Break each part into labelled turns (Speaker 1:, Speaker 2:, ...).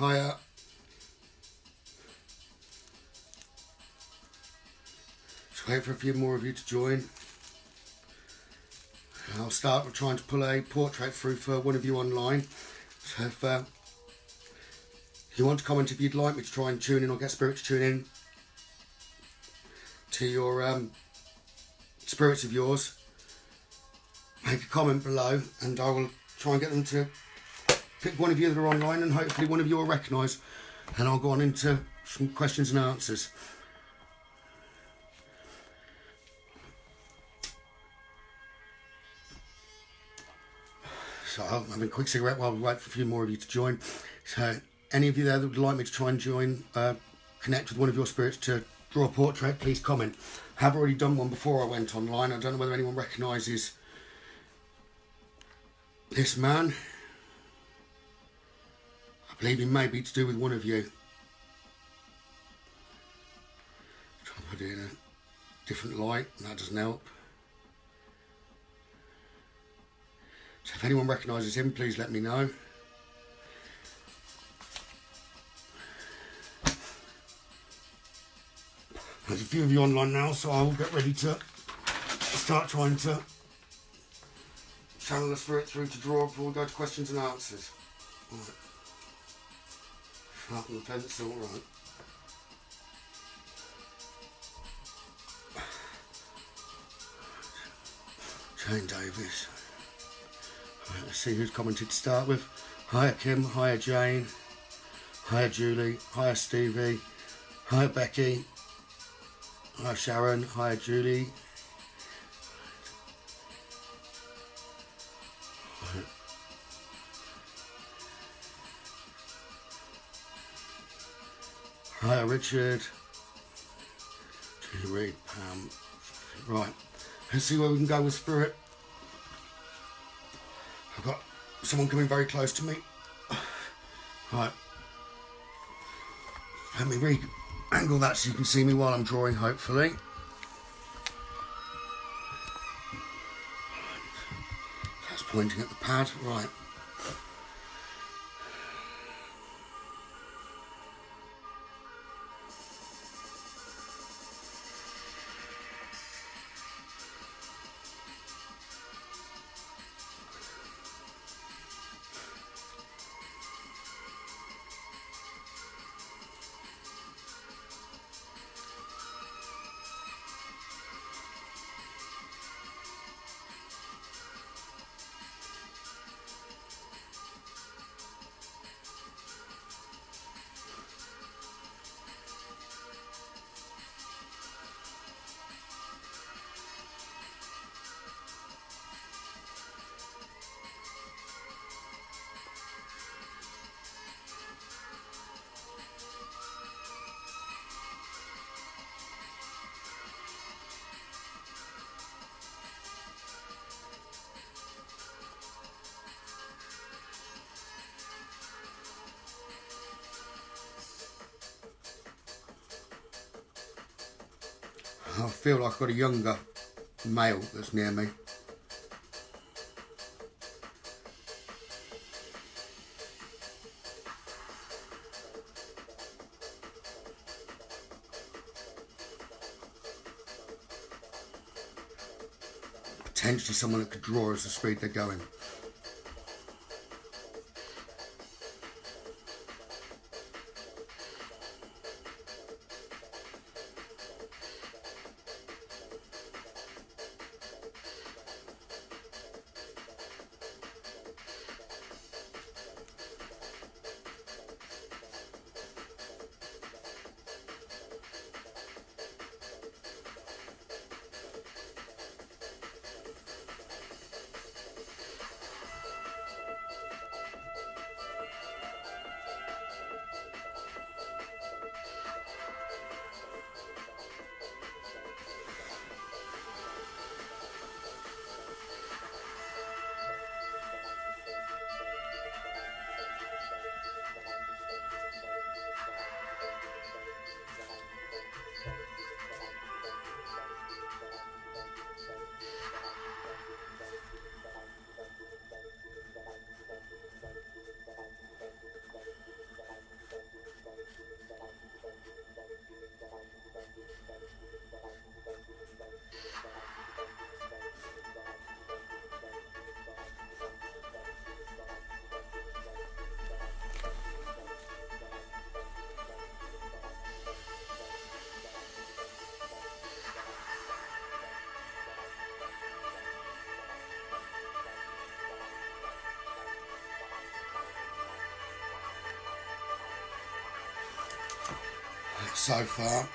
Speaker 1: Hiya. Just wait for a few more of you to join. I'll start with trying to pull a portrait through for one of you online. So if you want to comment, if you'd like me to try and tune in or get Spirit to tune in to your spirits of yours, make a comment below and I will try and get them to pick one of you that are online, and hopefully one of you will recognise, and I'll go on into some questions and answers. So I'm having a quick cigarette while we wait for a few more of you to join. So any of you there that would like me to try and join, connect with one of your spirits to draw a portrait, please comment. I have already done one before I went online. I don't know whether anyone recognises this man. I believe he may be to do with one of you. Try and put it in a different light, and that doesn't help. So if anyone recognises him, please let me know. There's a few of you online now, so I will get ready to start trying to channel the spirit through to draw before we go to questions and answers. Right. Sharpen the pencil, right. Jane Davis. Right, let's see who's commented to start with. Hiya Kim, hiya Jane, hiya Julie, hiya Stevie, hiya Becky, hiya Sharon, hiya Julie. Hiya Richard, Julie Reed, Pam. Right, let's see where we can go with spirit. I've got someone coming very close to me. Right, let me re-angle that so you can see me while I'm drawing, hopefully. That's pointing at the pad, right. I feel like I've got a younger male that's near me. Potentially someone that could draw us the speed they're going. so far.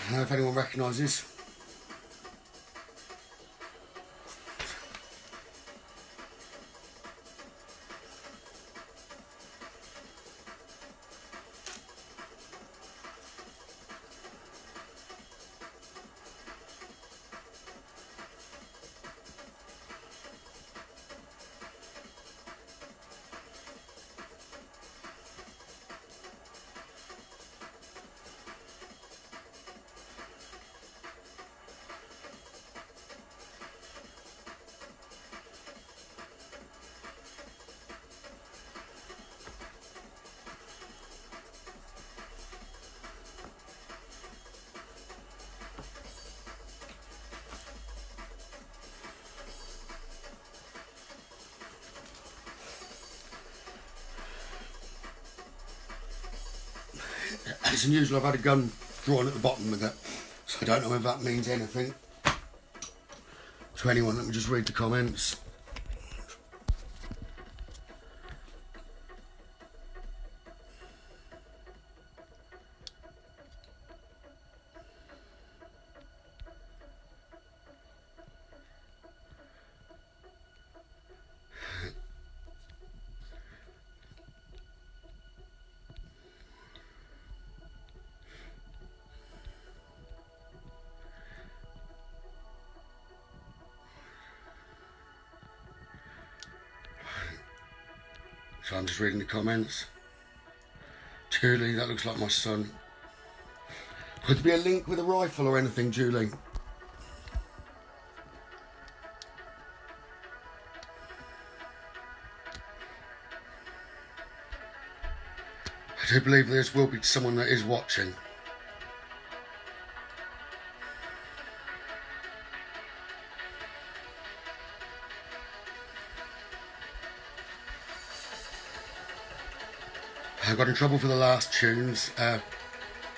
Speaker 1: I don't know if anyone recognises. It's unusual, I've had a gun drawn at the bottom with it, so I don't know if that means anything to anyone. Let me just read the comments. So I'm just reading the comments. Julie, that looks like my son. Could there be a link with a rifle or anything, Julie? I do believe this will be someone that is watching. I got in trouble for the last tunes.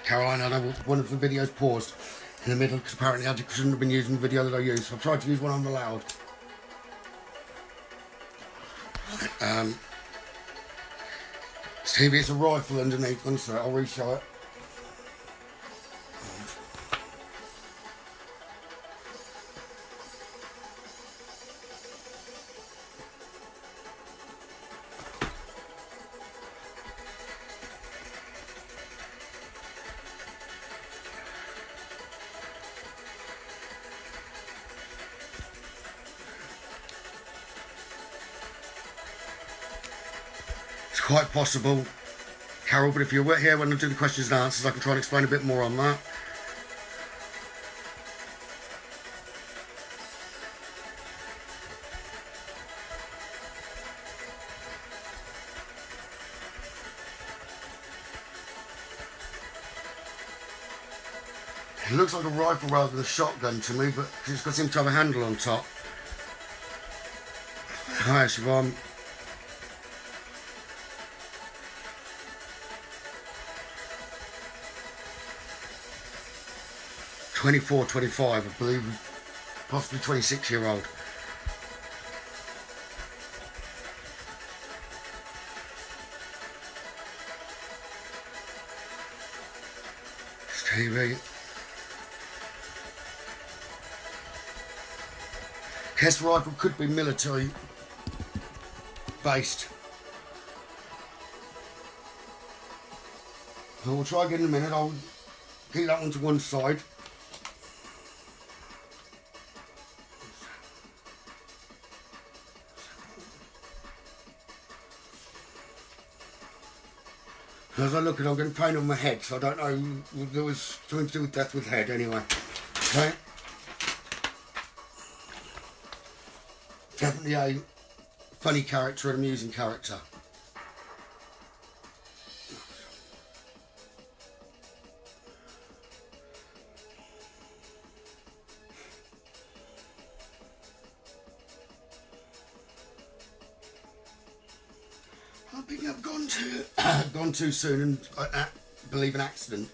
Speaker 1: Caroline, I know one of the videos paused in the middle because apparently I shouldn't have been using the video that I used. So I tried to use one I'm allowed. Stevie, it's a rifle underneath. One sec, I'll reshow it. Quite possible, Carol, but if you're here when I do the questions and answers, I can try and explain a bit more on that. It looks like a rifle rather than a shotgun to me, but it's got seems to have a handle on top. Hi, Siobhan. "24, 25, I believe, possibly 26-year-old. Stevie. Guess rifle could be military based. But we'll try again in a minute. I'll keep that one to one side. As I look at it, I'm getting pain on my head, so I don't know, there was something to do with death with head anyway. Okay. Definitely a funny character, an amusing character. I think I've gone too soon and I believe an accident.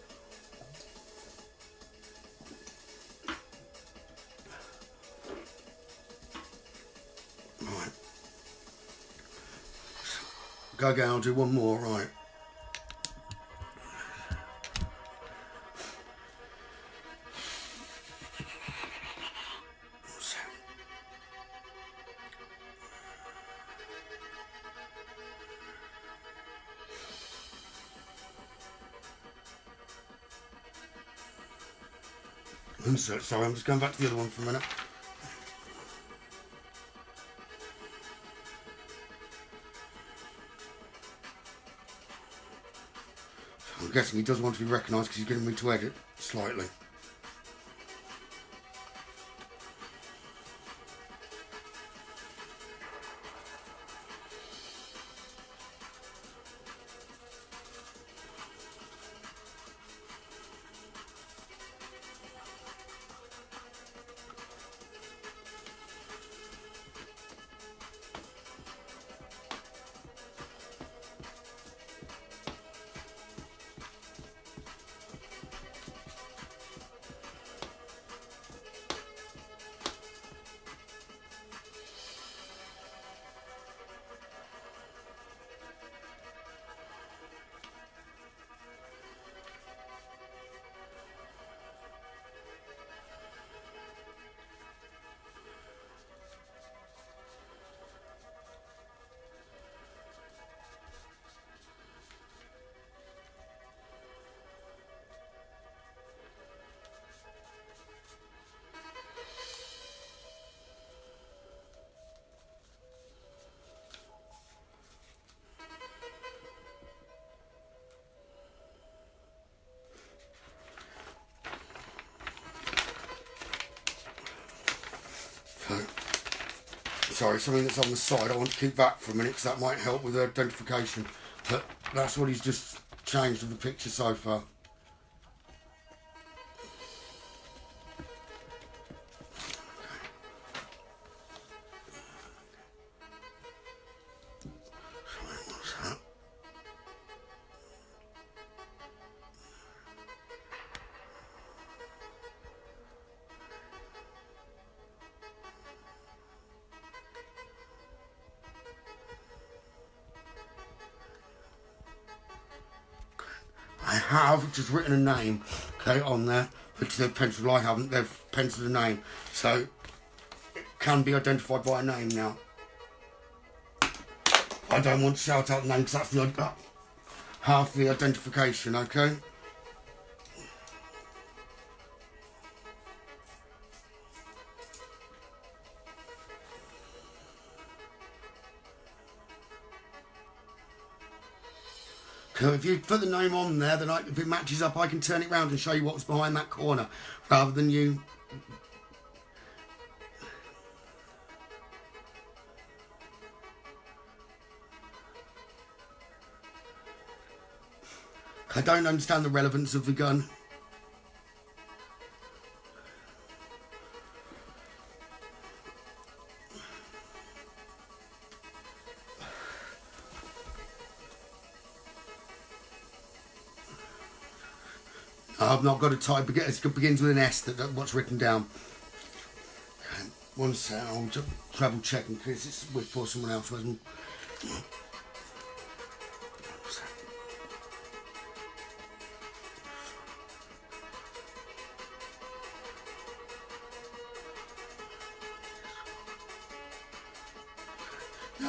Speaker 1: Right. Go again, I'll do one more, right. So, sorry, I'm just going back to the other one for a minute. I'm guessing he does want to be recognised because he's getting me to edit slightly. Sorry, something that's on the side, I want to keep that for a minute because that might help with identification. But that's what he's just changed of the picture so far. I have just written a name, okay, on there, which they've penciled. I haven't. They've penciled a name, so it can be identified by a name now. I don't want to shout out the name because that's the half the identification, okay? So if you put the name on there, then if it matches up, I can turn it round and show you what's behind that corner, rather than you. I don't understand the relevance of the gun. I've not got a type. It begins with an S. That's what's written down. Okay, one second. I'll just double checking because it's for someone else. No,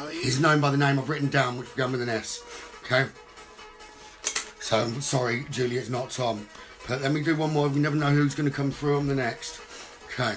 Speaker 1: it is known by the name I've written down, which began with an S. Okay. So I'm sorry, Julie, it's not Tom. But let me do one more. We never know who's going to come through on the next. Okay.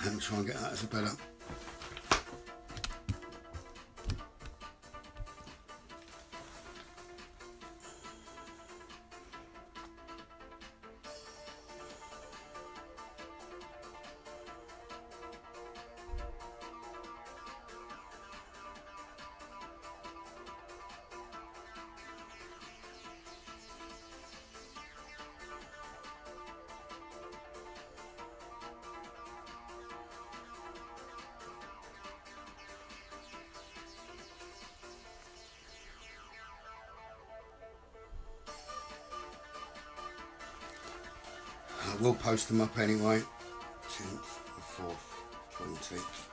Speaker 1: Let me try and get that as a better. I will post them up anyway. 10th, the 4th, 20th.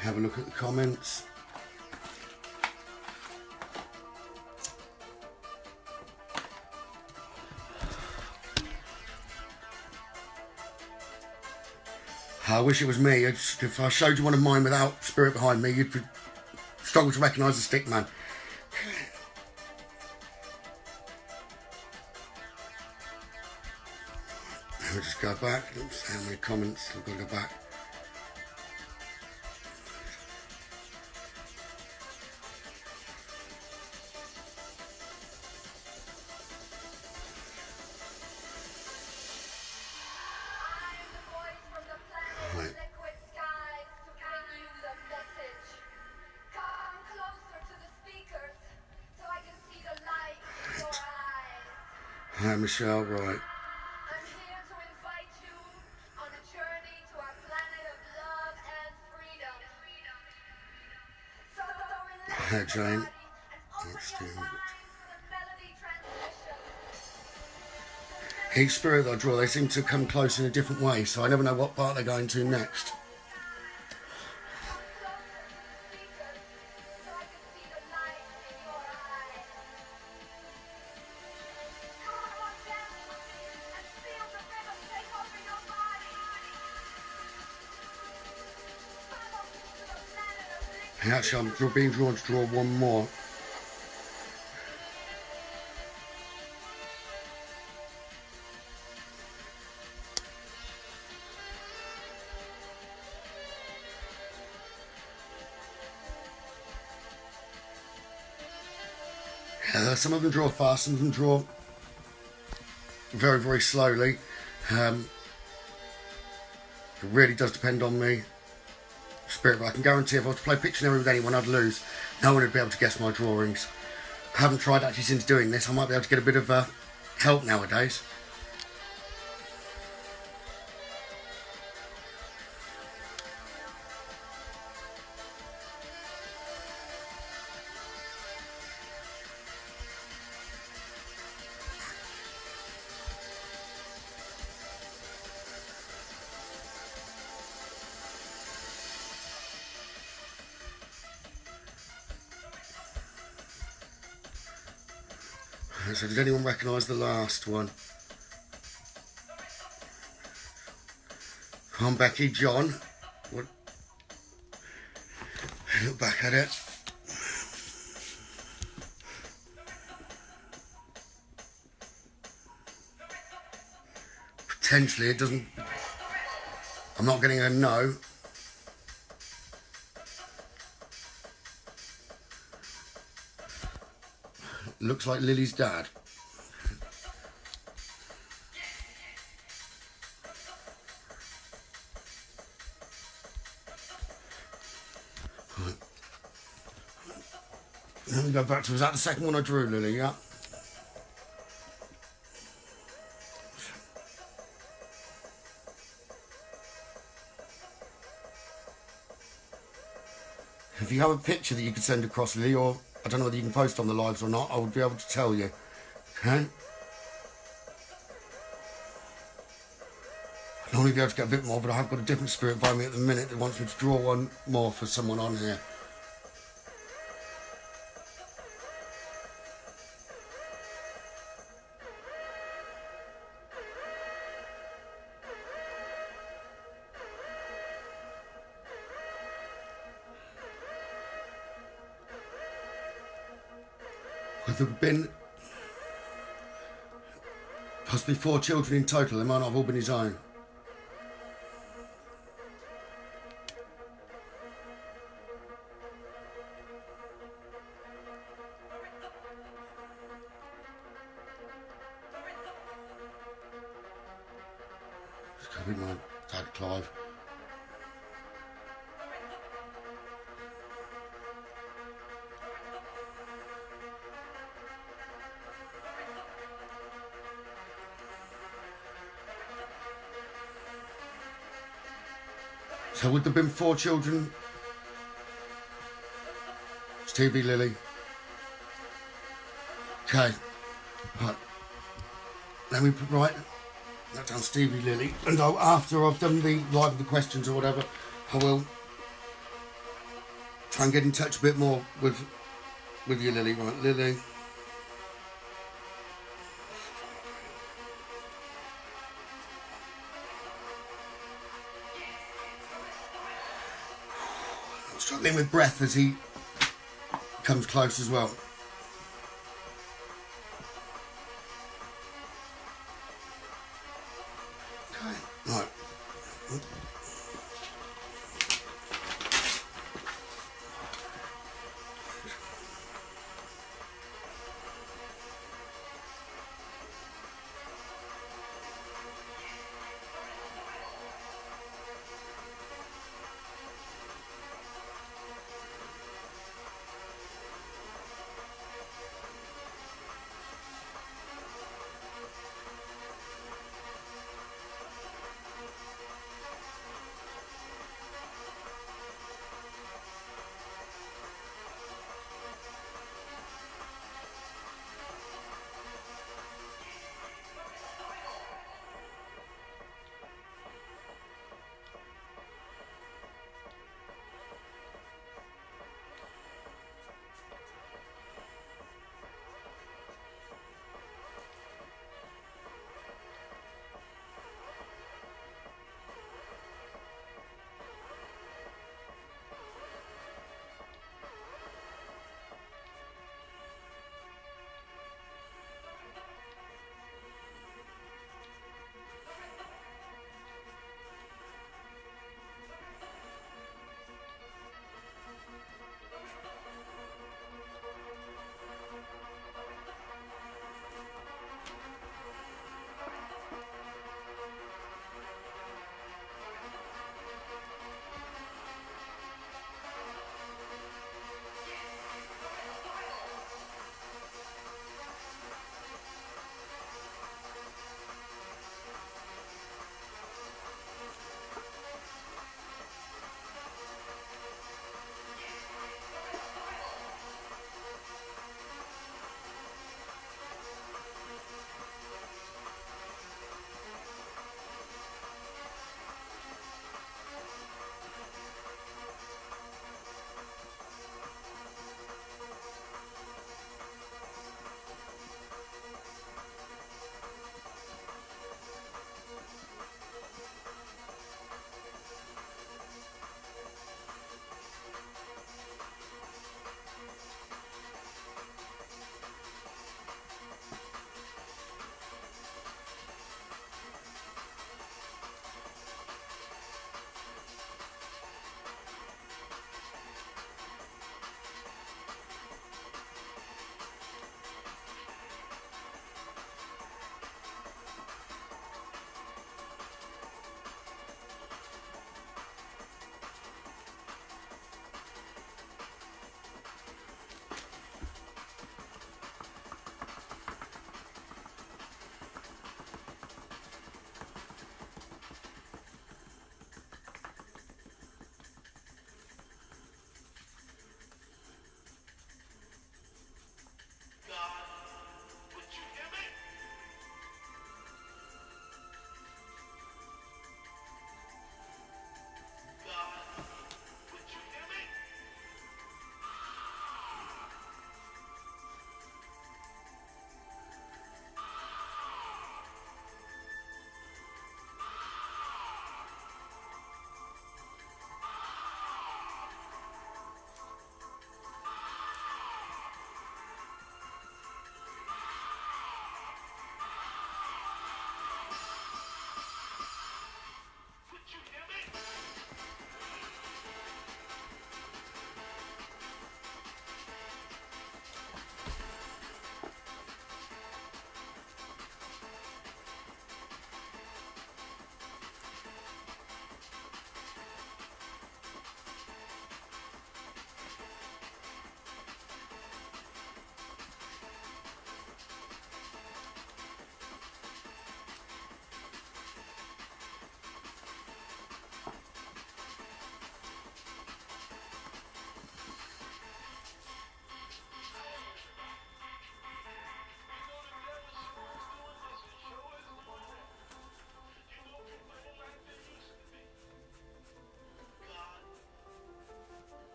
Speaker 1: Have a look at the comments. I wish it was me. If I showed you one of mine without spirit behind me, you'd struggle to recognise the stick man. We'll just go back. Let's see how many comments. We've got to go back. Right. Hi Michelle, right.
Speaker 2: I'm here to invite you on a journey to our planet of love and freedom. So relax
Speaker 1: Hi Jane.
Speaker 2: and open your minds to the melody transmission.
Speaker 1: Each spirit that I draw, they seem to come close in a different way, so I never know what part they're going to next. Actually, I'm being drawn to draw one more. Some of them draw fast, some of them draw very, very slowly. It really does depend on me. Spirit, but I can guarantee if I was to play Pictionary with anyone, I'd lose. No one would be able to guess my drawings. I haven't tried actually since doing this. I might be able to get a bit of help nowadays. So did anyone recognise the last one? Come on, Becky, John. What? Look back at it. Potentially, it doesn't. I'm not getting a no. Looks like Lily's dad. Right. Let me go back to, was that the second one I drew, Lily? Yeah. If you have a picture that you could send across, Lily, or I don't know whether you can post on the lives or not, I would be able to tell you. Okay? I'd normally be able to get a bit more, but I have got a different spirit by me at the minute that wants me to draw one more for someone on here. Have there been Possibly 4 children in total. They might not have all been his own. This could be my dad, Clive. So would there have been 4 children? Stevie, Lily. Okay. Right. Let me put right that down, Stevie, Lily. And after I've done the live the questions or whatever, I will try and get in touch a bit more with you, Lily. Right, Lily. I'm struggling with breath as he comes close as well. Okay, right.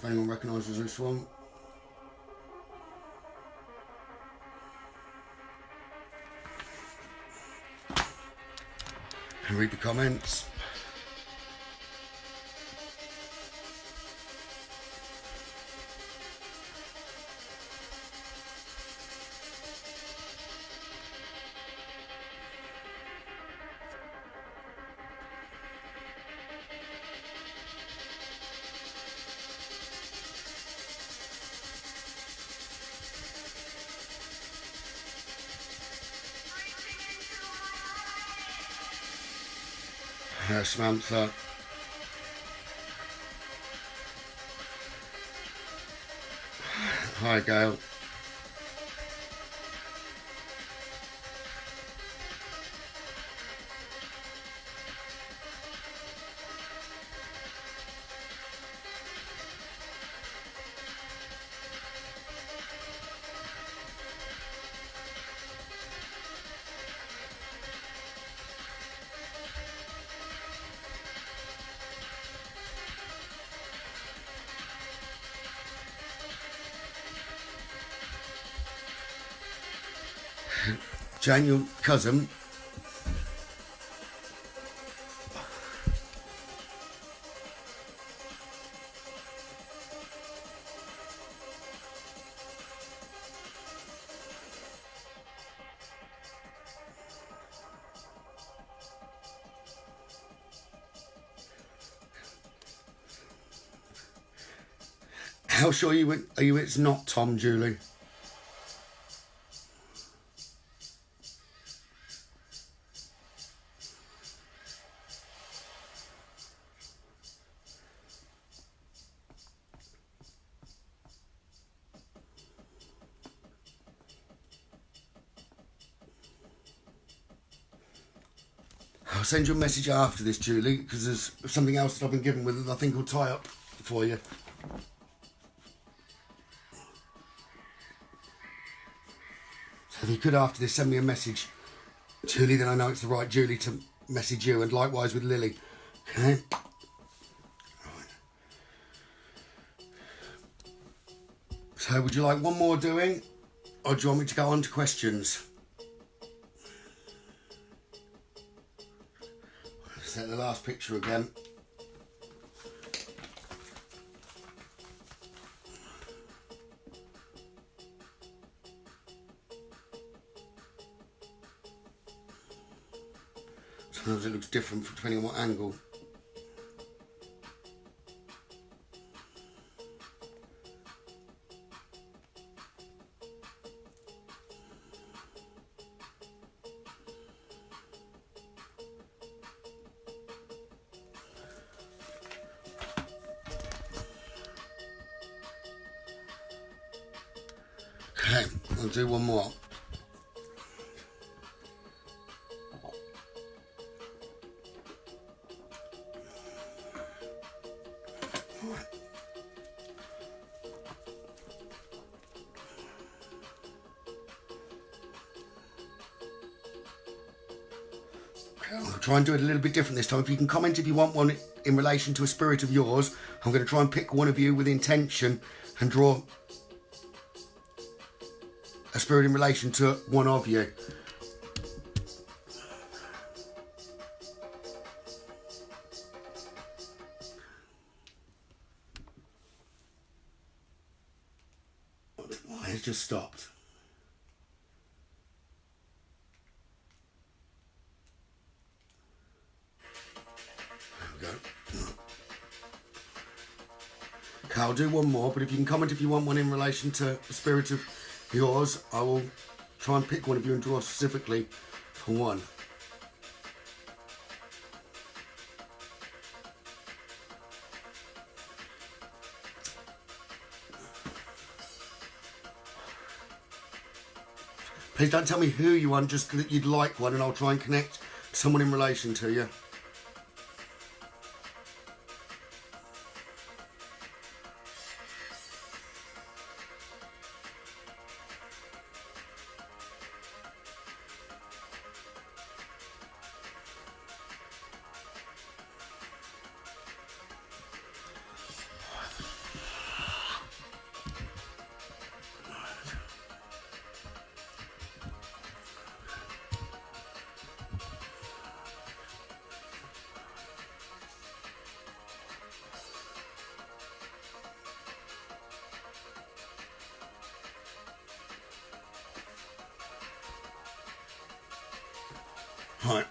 Speaker 1: anyone recognises this one. And read the comments. Samantha. Hi, Gail. Jane, your cousin. How sure are you it's not Tom, Julie? I'll send you a message after this, Julie, because there's something else that I've been given with that I think will tie up for you. So if you could after this send me a message, Julie, then I know it's the right Julie to message you, and likewise with Lily. Okay? Right. So would you like one more doing, or do you want me to go on to questions? Set the last picture again. Sometimes it looks different depending on what angle. Okay, I'll do one more. I'll try and do it a little bit different this time. If you can comment if you want one in relation to a spirit of yours, I'm going to try and pick one of you with intention and draw a spirit in relation to one of you. It's just stopped. There we go. Okay, I'll do one more, but if you can comment if you want one in relation to a spirit of yours, I will try and pick one of you and draw specifically for one. Please don't tell me who you want, just that you'd like one, and I'll try and connect someone in relation to you. Right.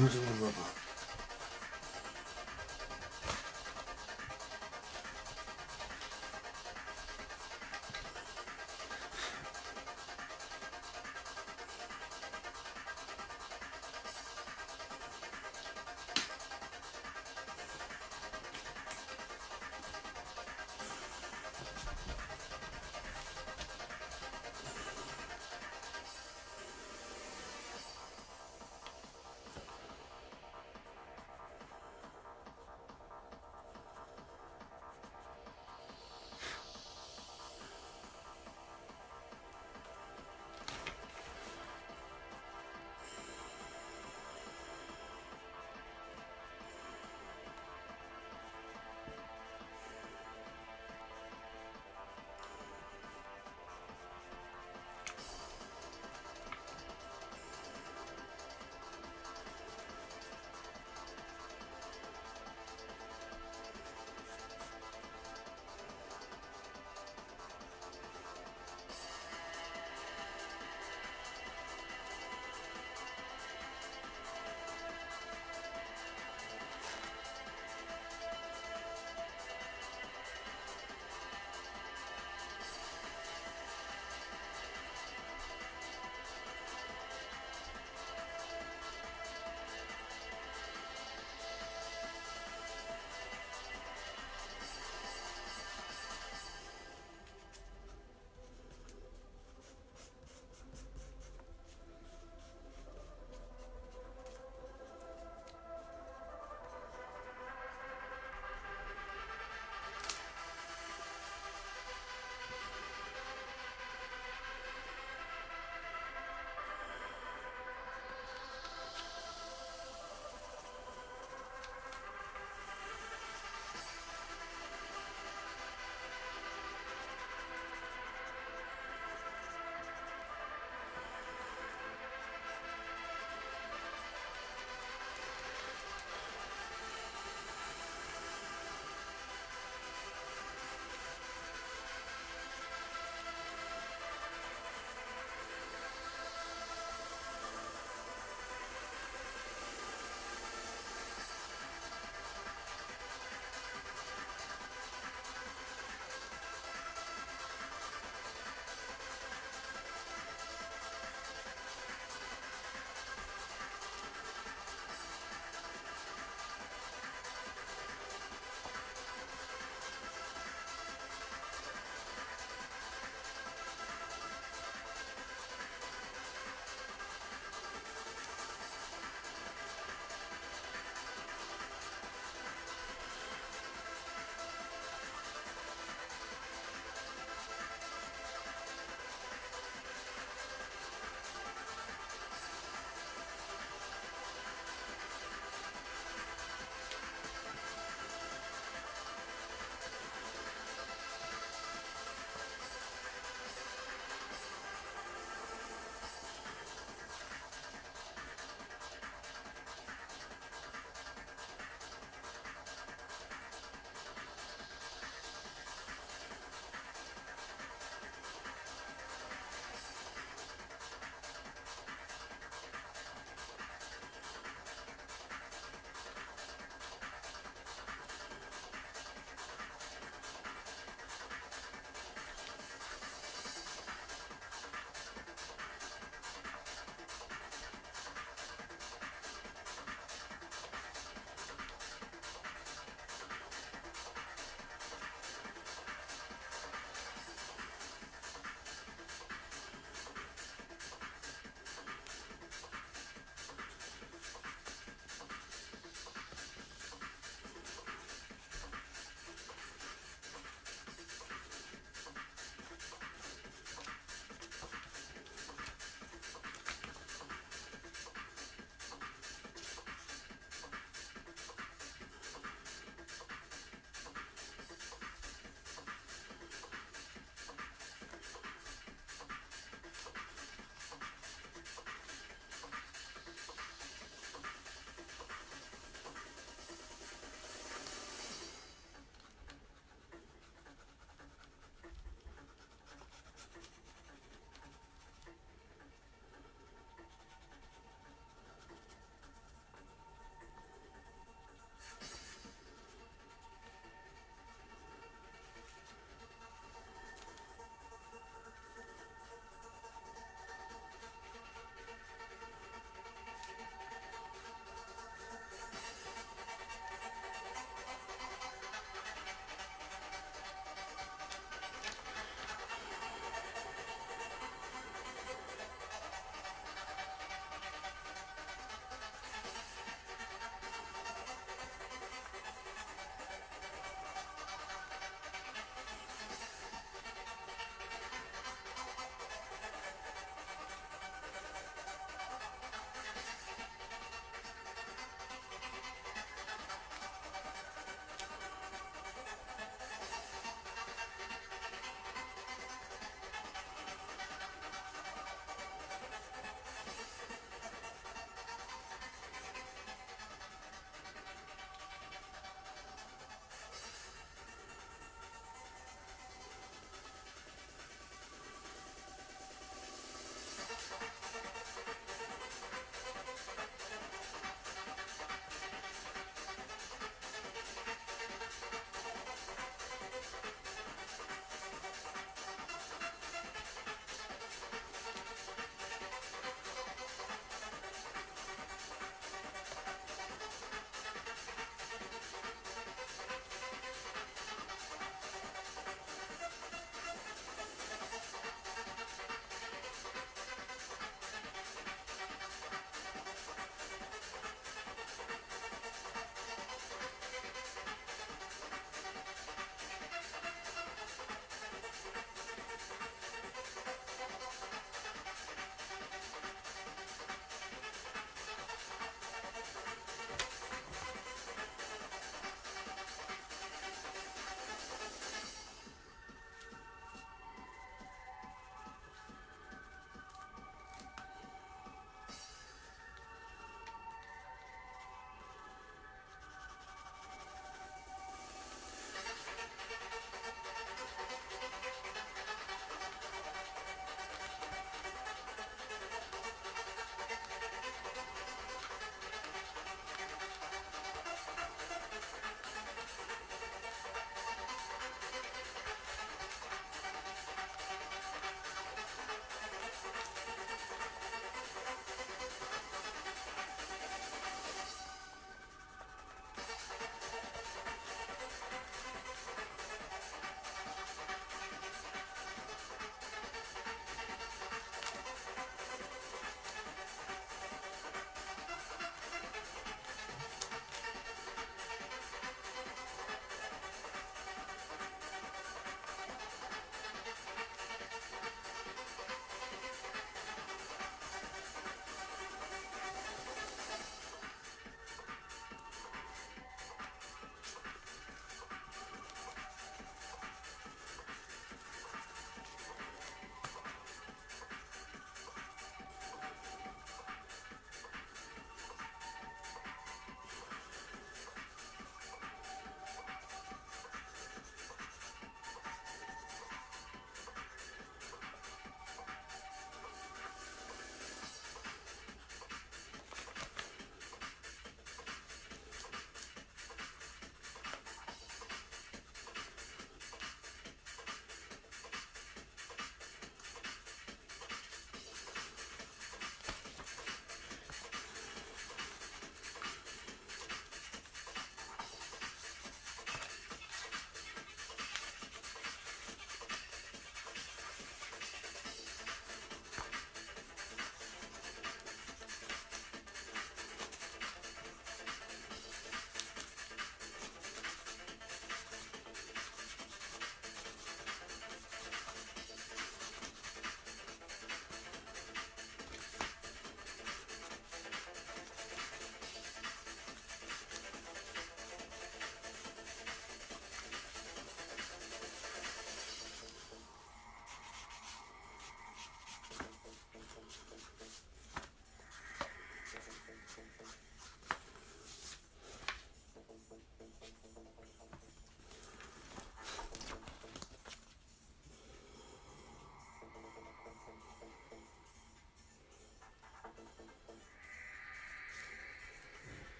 Speaker 1: Who's in the rubber?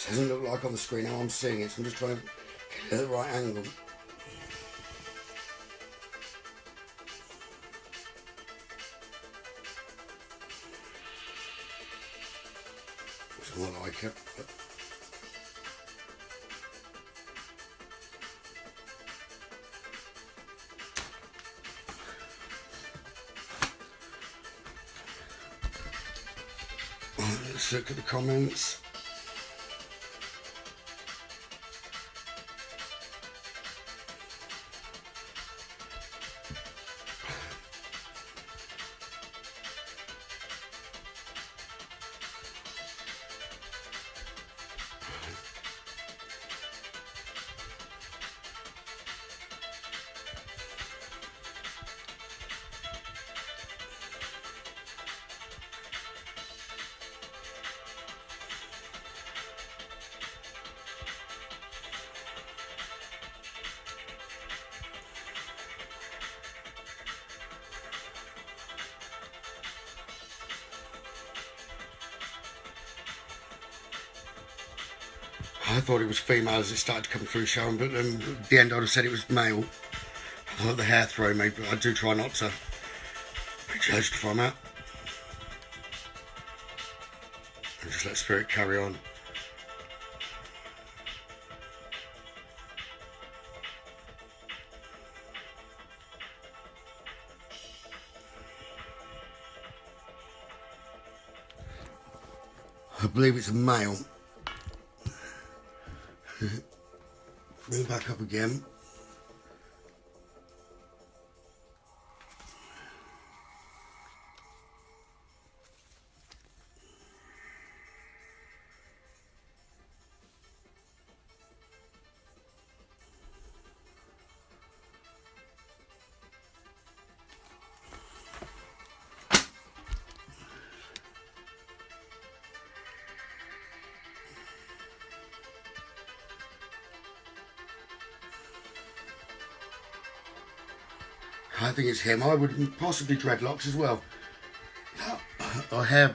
Speaker 1: It doesn't look like on the screen how I'm seeing it, so I'm just trying to get it at the right angle. It's more like it, but let's look at the comments. I thought it was female as it started to come through showing, but at the end I'd have said it was male. I thought the hair threw me, but I do try not to be judged from it. And just let spirit carry on. I believe it's a male. Bring it back up again. I think it's him. I would possibly dreadlocks as well. Or hair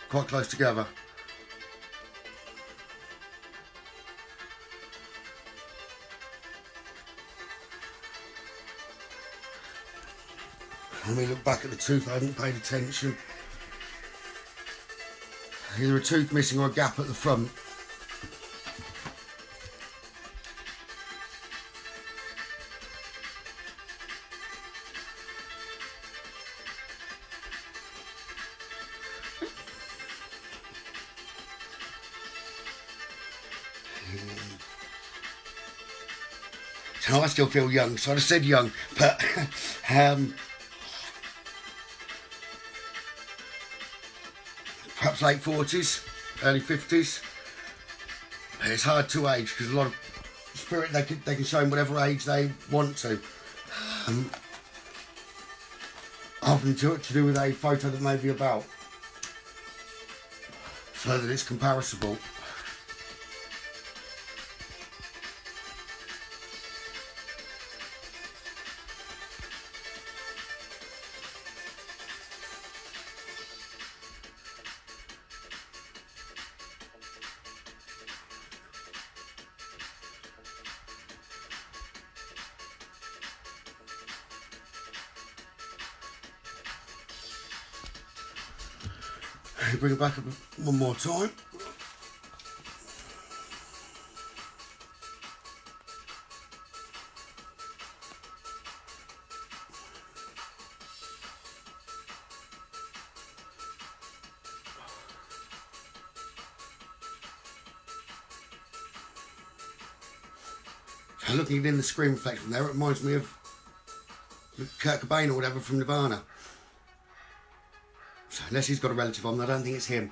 Speaker 1: quite close together. Let me look back at the tooth. I haven't paid attention. Either a tooth missing or a gap at the front. So I still feel young, so I said young, but perhaps late 40s, early 50s. It's hard to age because a lot of spirit they can show in whatever age they want to. Often to do with a photo that may be about, so that it's comparable. Bring it back up one more time. So looking in the screen reflection there, it reminds me of Kurt Cobain or whatever from Nirvana. So unless he's got a relative on, I don't think it's him.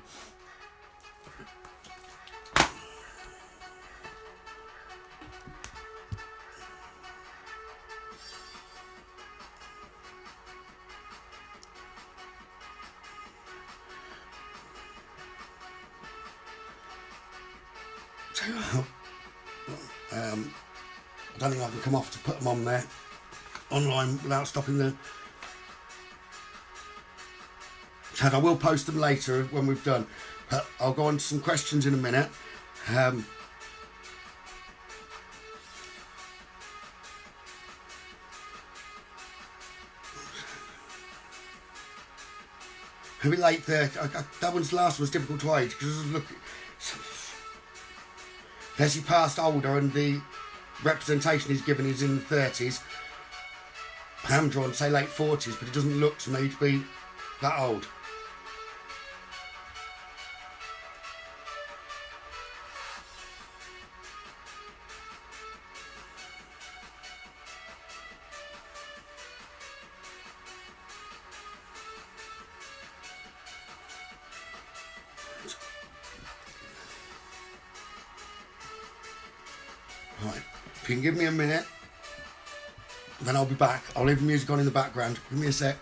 Speaker 1: I don't think I can come off to put them on there online without stopping the chat. I will post them later when we've done. But I'll go on to some questions in a minute. Maybe late 30. That one's last was difficult to age because look, as he passed older and the representation he's given is in the 30s. I'm drawn to say late 40s, but it doesn't look to me to be that old. Right, if you can give me a minute, then I'll be back. I'll leave the music on in the background. Give me a sec.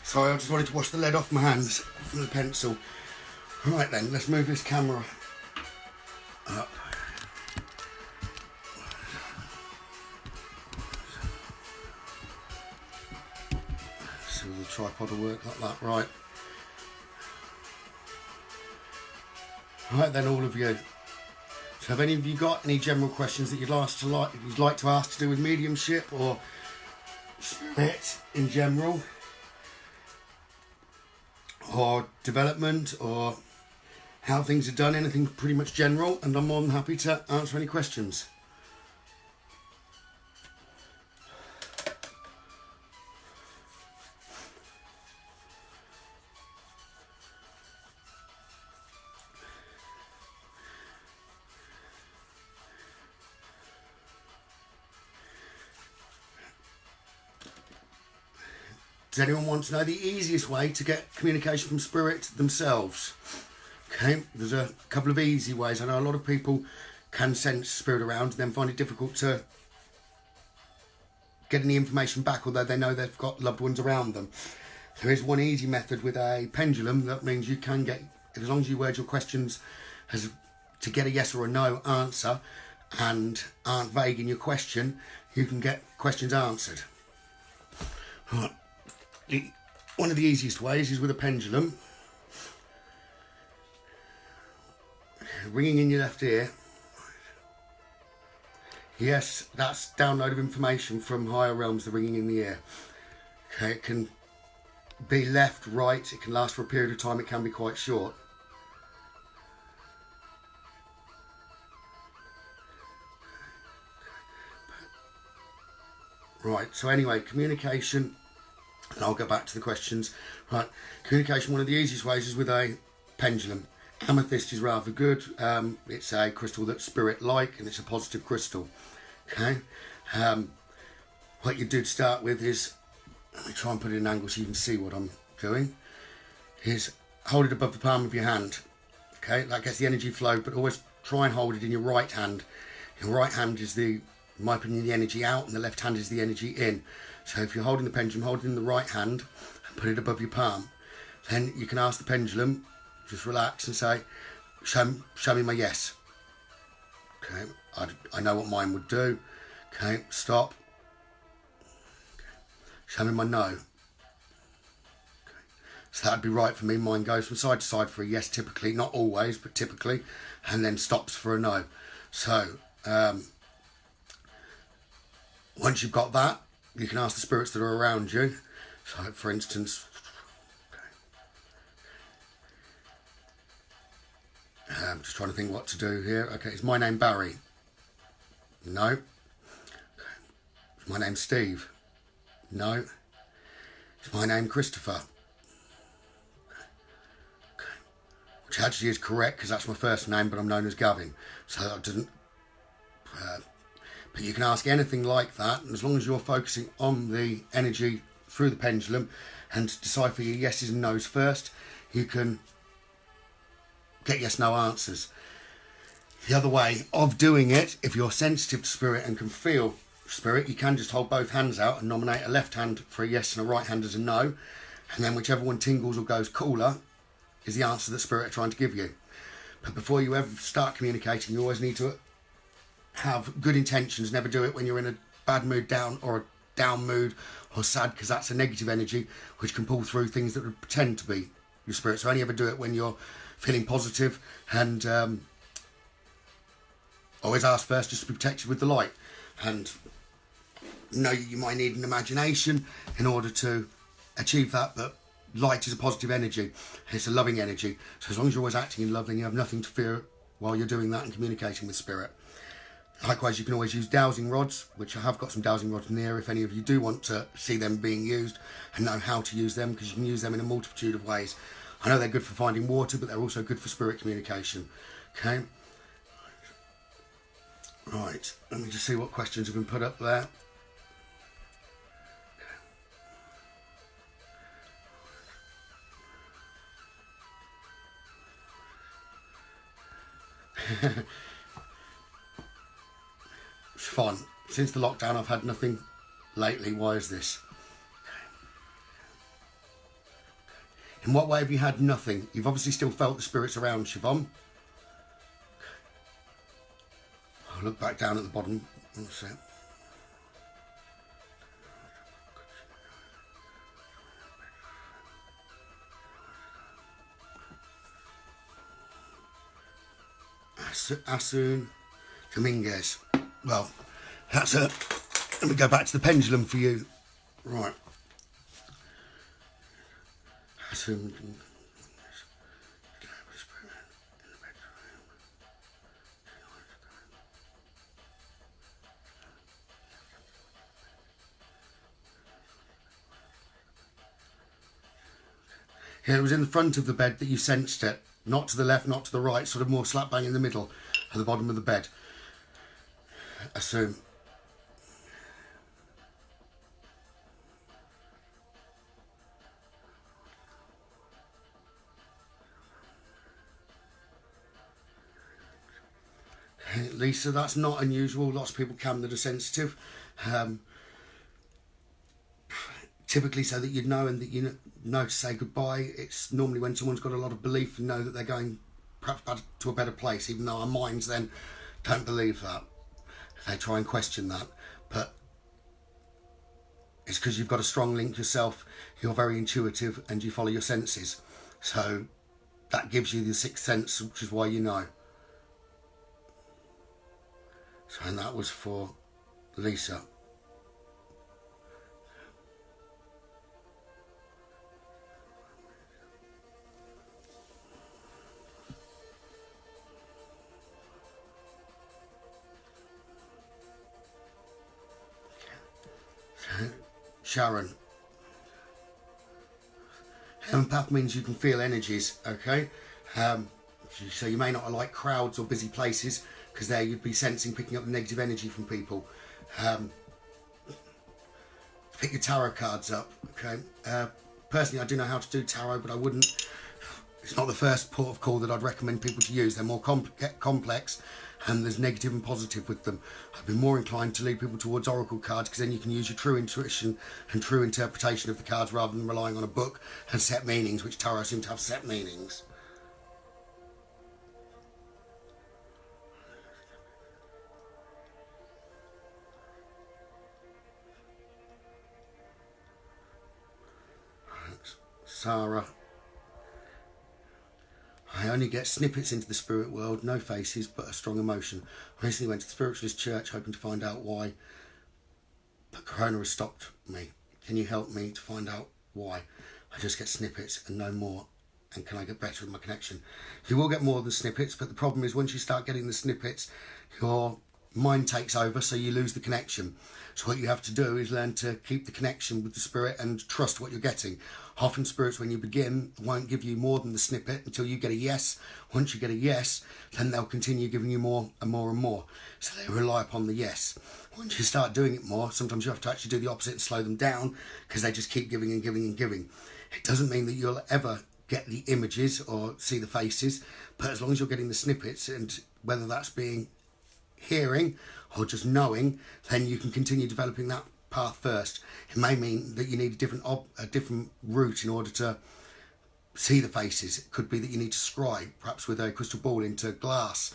Speaker 1: Sorry, I just wanted to wash the lead off my hands from the pencil. Right then, let's move this camera up. So the tripod will work like that, right. Right then, all of you. So have any of you got any general questions that you'd like to ask to do with mediumship or spirit in general? Or development, or how things are done, anything pretty much general, and I'm more than happy to answer any questions. Does anyone want to know the easiest way to get communication from spirit themselves? Okay, there's a couple of easy ways. I know a lot of people can sense spirit around and then find it difficult to get any information back, although they know they've got loved ones around them. There is one easy method with a pendulum. That means you can get, as long as you word your questions as to get a yes or a no answer and aren't vague in your question, you can get questions answered. Right. One of the easiest ways is with a pendulum. Ringing in your left ear. Yes, that's download of information from higher realms, the ringing in the ear. Okay, it can be left, right, it can last for a period of time, it can be quite short. Right, so anyway, communication, and I'll go back to the questions. Right, communication, one of the easiest ways is with a pendulum. Amethyst is rather good. It's a crystal that's spirit-like and it's a positive crystal. Okay. What you do to start with is, let me try and put it in an angle so you can see what I'm doing, is hold it above the palm of your hand. Okay, that gets the energy flow, but always try and hold it in your right hand. Your right hand is in my opinion, the energy out, and the left hand is the energy in. So if you're holding the pendulum, hold it in the right hand and put it above your palm. Then you can ask the pendulum, just relax and say, show me my yes. Okay, I know what mine would do. Okay, stop. Okay. Show me my no. Okay. So that'd be right for me. Mine goes from side to side for a yes, typically, not always, but typically, and then stops for a no. So once you've got that, you can ask the spirits that are around you. So for instance, I'm just trying to think what to do here. Okay, is my name Barry? No. Okay. Is my name Steve? No. Is my name Christopher? Okay. Which actually is correct because that's my first name, but I'm known as Gavin. So that doesn't... but you can ask anything like that, and as long as you're focusing on the energy through the pendulum and decipher your yeses and nos first, you can get yes no answers. The other way of doing it, if you're sensitive to spirit and can feel spirit, you can just hold both hands out and nominate a left hand for a yes and a right hand as a no, and then whichever one tingles or goes cooler is the answer that spirit are trying to give you. But before you ever start communicating, you always need to have good intentions. Never do it when you're in a bad mood, down mood or sad, because that's a negative energy which can pull through things that would pretend to be your spirit. So only ever do it when you're feeling positive, and always ask first just to be protected with the light, and know you might need an imagination in order to achieve that, but light is a positive energy, it's a loving energy, so as long as you're always acting in love, then you have nothing to fear while you're doing that and communicating with spirit. Likewise, you can always use dowsing rods, which I have got some dowsing rods near if any of you do want to see them being used and know how to use them, because you can use them in a multitude of ways. I know they're good for finding water, but they're also good for spirit communication. Okay. Right, let me just see what questions have been put up there. It's fun. Since the lockdown, I've had nothing lately. Why is this? In what way have you had nothing? You've obviously still felt the spirits around, Siobhan. I'll look back down at the bottom. What's that? Asun Dominguez. Well, that's a... Let me go back to the pendulum for you. Right. Asun... Yeah, it was in the front of the bed that you sensed it. Not to the left, not to the right, sort of more slap bang in the middle at the bottom of the bed. Assume. Lisa, that's not unusual. Lots of people can that are sensitive. Typically so that you know and that you know to say goodbye. It's normally when someone's got a lot of belief and know that they're going perhaps to a better place, even though our minds then don't believe that. They try and question that. But it's because you've got a strong link yourself, you're very intuitive and you follow your senses. So that gives you the sixth sense, which is why you know. So, and that was for Lisa. Sharon. Empath means you can feel energies, okay? So you may not like crowds or busy places, because there you'd be sensing, picking up negative energy from people. Pick your tarot cards up, okay? Personally, I do know how to do tarot, but I wouldn't. It's not the first port of call that I'd recommend people to use. They're more complex, and there's negative and positive with them. I've been more inclined to lead people towards oracle cards, because then you can use your true intuition and true interpretation of the cards rather than relying on a book and set meanings, which tarot seem to have set meanings. Sarah. I only get snippets into the spirit world, no faces, but a strong emotion. I recently went to the spiritualist church hoping to find out why, but Corona has stopped me. Can you help me to find out why? I just get snippets and no more. And can I get better with my connection? You will get more than snippets, but the problem is once you start getting the snippets, your mind takes over, so you lose the connection. So what you have to do is learn to keep the connection with the spirit and trust what you're getting. Often spirits, when you begin, won't give you more than the snippet until you get a yes. Once you get a yes, then they'll continue giving you more and more and more. So they rely upon the yes. Once you start doing it more, sometimes you have to actually do the opposite and slow them down, because they just keep giving and giving and giving. It doesn't mean that you'll ever get the images or see the faces, but as long as you're getting the snippets, and whether that's being hearing or just knowing, then you can continue developing that path first. It may mean that you need a different route in order to see the faces. It could be that you need to scry, perhaps with a crystal ball into glass,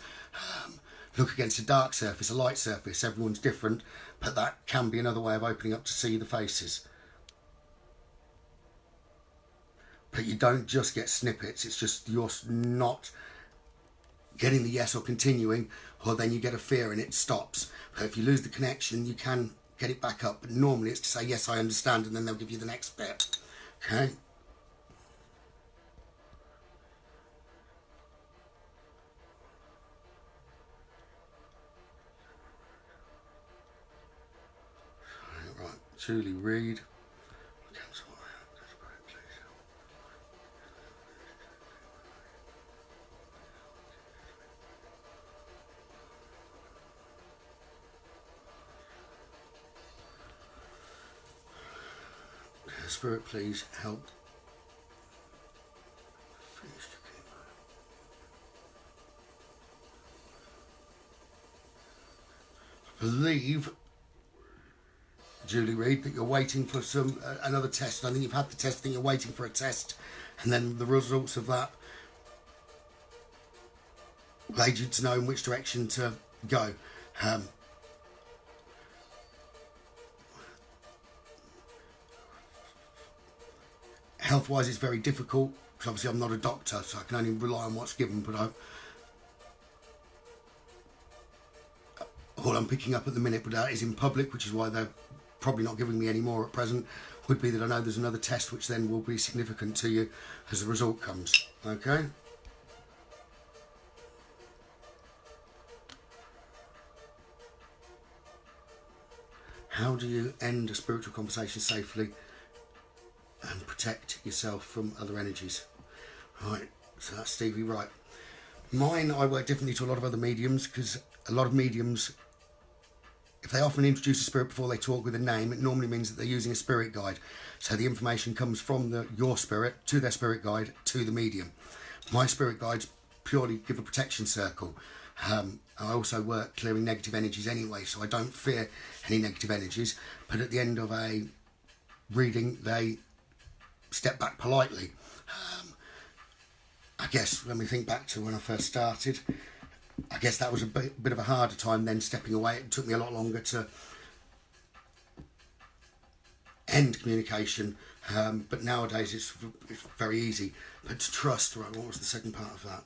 Speaker 1: look against a dark surface, a light surface. Everyone's different, but that can be another way of opening up to see the faces. But you don't just get snippets, it's just you're not getting the yes or continuing, or then you get a fear and it stops. But if you lose the connection, you can get it back up, but normally it's to say yes, I understand, and then they'll give you the next bit. Okay. Right, Julie Reed. Spirit, please help. I believe, Julie Reed, that you're waiting for another test. I think you've had the test, I think you're waiting for a test, and then the results of that will aid you to know in which direction to go. Health-wise, it's very difficult, because obviously I'm not a doctor, so I can only rely on what's given, but all I'm picking up at the minute, but that is in public, which is why they're probably not giving me any more at present, would be that I know there's another test which then will be significant to you as the result comes. Okay? How do you end a spiritual conversation safely and protect yourself from other energies? Right, so that's Stevie Wright. Mine, I work differently to a lot of other mediums, because a lot of mediums, if they often introduce a spirit before they talk with a name, it normally means that they're using a spirit guide. So the information comes from your spirit to their spirit guide to the medium. My spirit guides purely give a protection circle. I also work clearing negative energies anyway, so I don't fear any negative energies. But at the end of a reading, they step back politely. I guess when we think back to when I first started, I guess that was a bit of a harder time then stepping away. It took me a lot longer to end communication, but nowadays it's very easy. But to trust, right, what was the second part of that?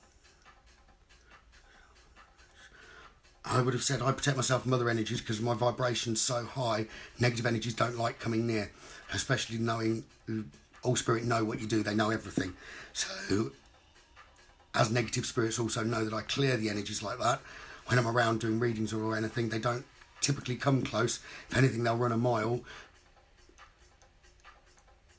Speaker 1: I would have said I protect myself from other energies because my vibration's so high, negative energies don't like coming near, especially knowing all spirit know what you do, they know everything. So as negative spirits also know that I clear the energies like that. When I'm around doing readings or anything, they don't typically come close. If anything, they'll run a mile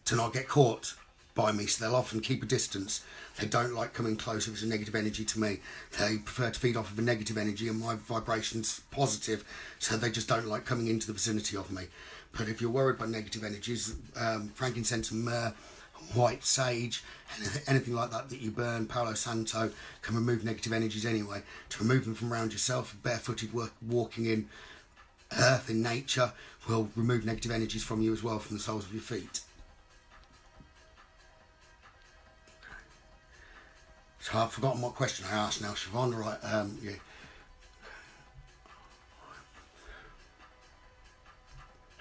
Speaker 1: to not get caught by me, so they'll often keep a distance. They don't like coming close if it's a negative energy to me. They prefer to feed off of a negative energy, and my vibration's positive, so they just don't like coming into the vicinity of me. But if you're worried by negative energies, frankincense and myrrh, white sage, anything like that that you burn, Palo Santo, can remove negative energies anyway. To remove them from around yourself, barefooted walking in earth, in nature, will remove negative energies from you as well, from the soles of your feet. So I've forgotten what question I asked now, Siobhan. Right, yeah.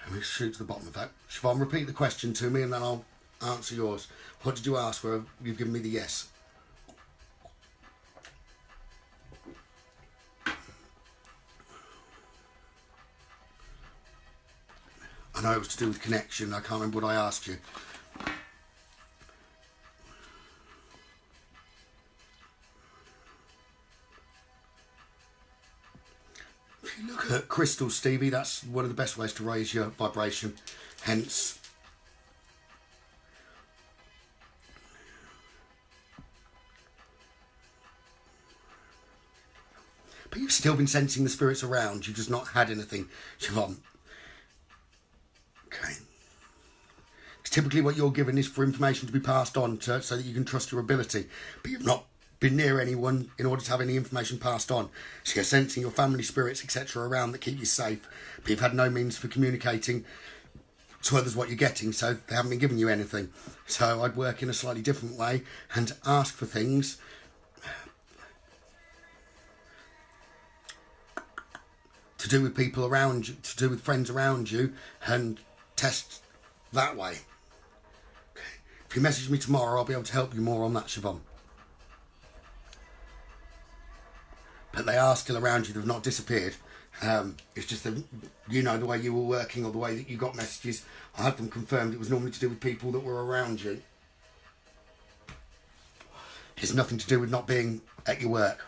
Speaker 1: Let me shoot to the bottom of that. Siobhan, repeat the question to me and then I'll answer yours. What did you ask where you've given me the yes? I know it was to do with connection. I can't remember what I asked you. If you look at crystals, Stevie, that's one of the best ways to raise your vibration. Hence, but you've still been sensing the spirits around. You've just not had anything, Siobhan. Okay. It's typically what you're given is for information to be passed on to, so that you can trust your ability. But you've not been near anyone in order to have any information passed on. So you're sensing your family spirits, etc. around that keep you safe. But you've had no means for communicating to others what you're getting, so they haven't been giving you anything. So I'd work in a slightly different way and ask for things to do with people around you, to do with friends around you, and test that way. Okay. If you message me tomorrow, I'll be able to help you more on that, Siobhan. But they are still around you, they've not disappeared. It's just that, you know, the way you were working or the way that you got messages, I had them confirmed it was normally to do with people that were around you. It's nothing to do with not being at your work.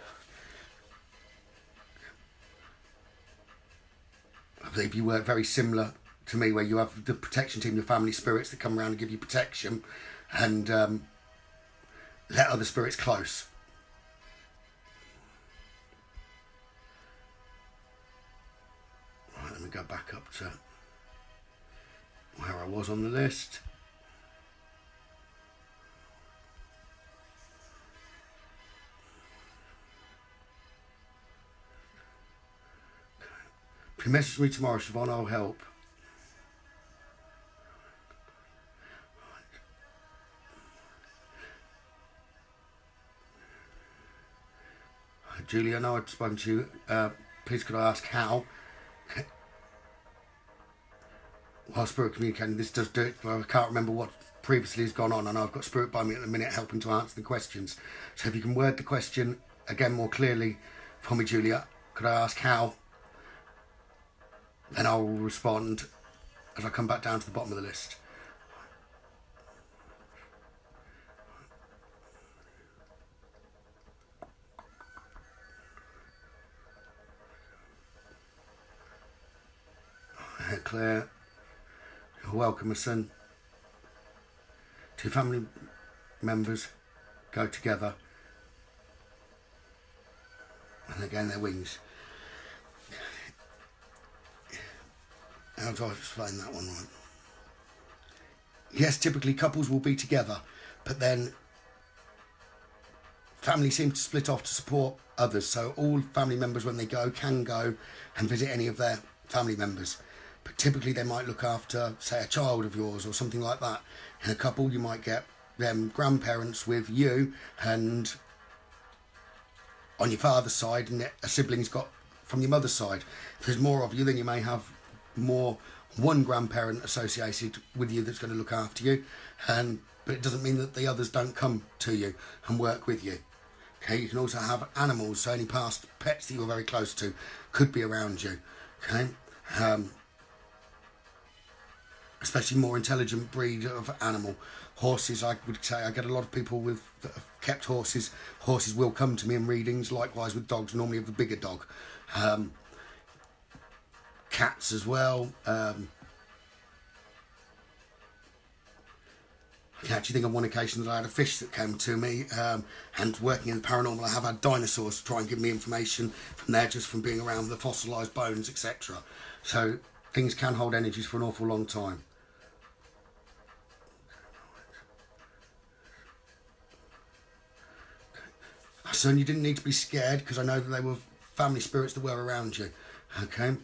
Speaker 1: I believe you work very similar to me, where you have the protection team, your family spirits that come around and give you protection and let other spirits close. Right, let me go back up to where I was on the list. If you message me tomorrow, Siobhan, I'll help. Julie, I know I've spoken to you. Please could I ask how? While spirit communicating, this does do it. Well, I can't remember what previously has gone on. I know I've got spirit by me at the minute helping to answer the questions. So if you can word the question again more clearly for me, Julia, could I ask how? Then I'll respond as I come back down to the bottom of the list. Claire, you're welcome, my son. Two family members go together, and again their wings. How do I explain that one right? Yes, typically couples will be together, but then family seem to split off to support others, so all family members when they go can go and visit any of their family members, but typically they might look after, say, a child of yours or something like that. In a couple you might get them grandparents with you, and on your father's side, and a sibling's got from your mother's side. If there's more of you, then you may have one grandparent associated with you that's going to look after you, but it doesn't mean that the others don't come to you and work with you. Okay, you can also have animals, so any past pets that you're very close to could be around you. Okay, especially more intelligent breed of animal. Horses, I would say, I get a lot of people that have kept horses. Horses will come to me in readings, likewise with dogs, normally of the bigger dog. Cats as well. I can actually think of one occasion that I had a fish that came to me, and working in the paranormal I have had dinosaurs try and give me information from there, just from being around the fossilised bones, etc. So things can hold energies for an awful long time. Son, you didn't need to be scared, because I know that they were family spirits that were around you. Okay,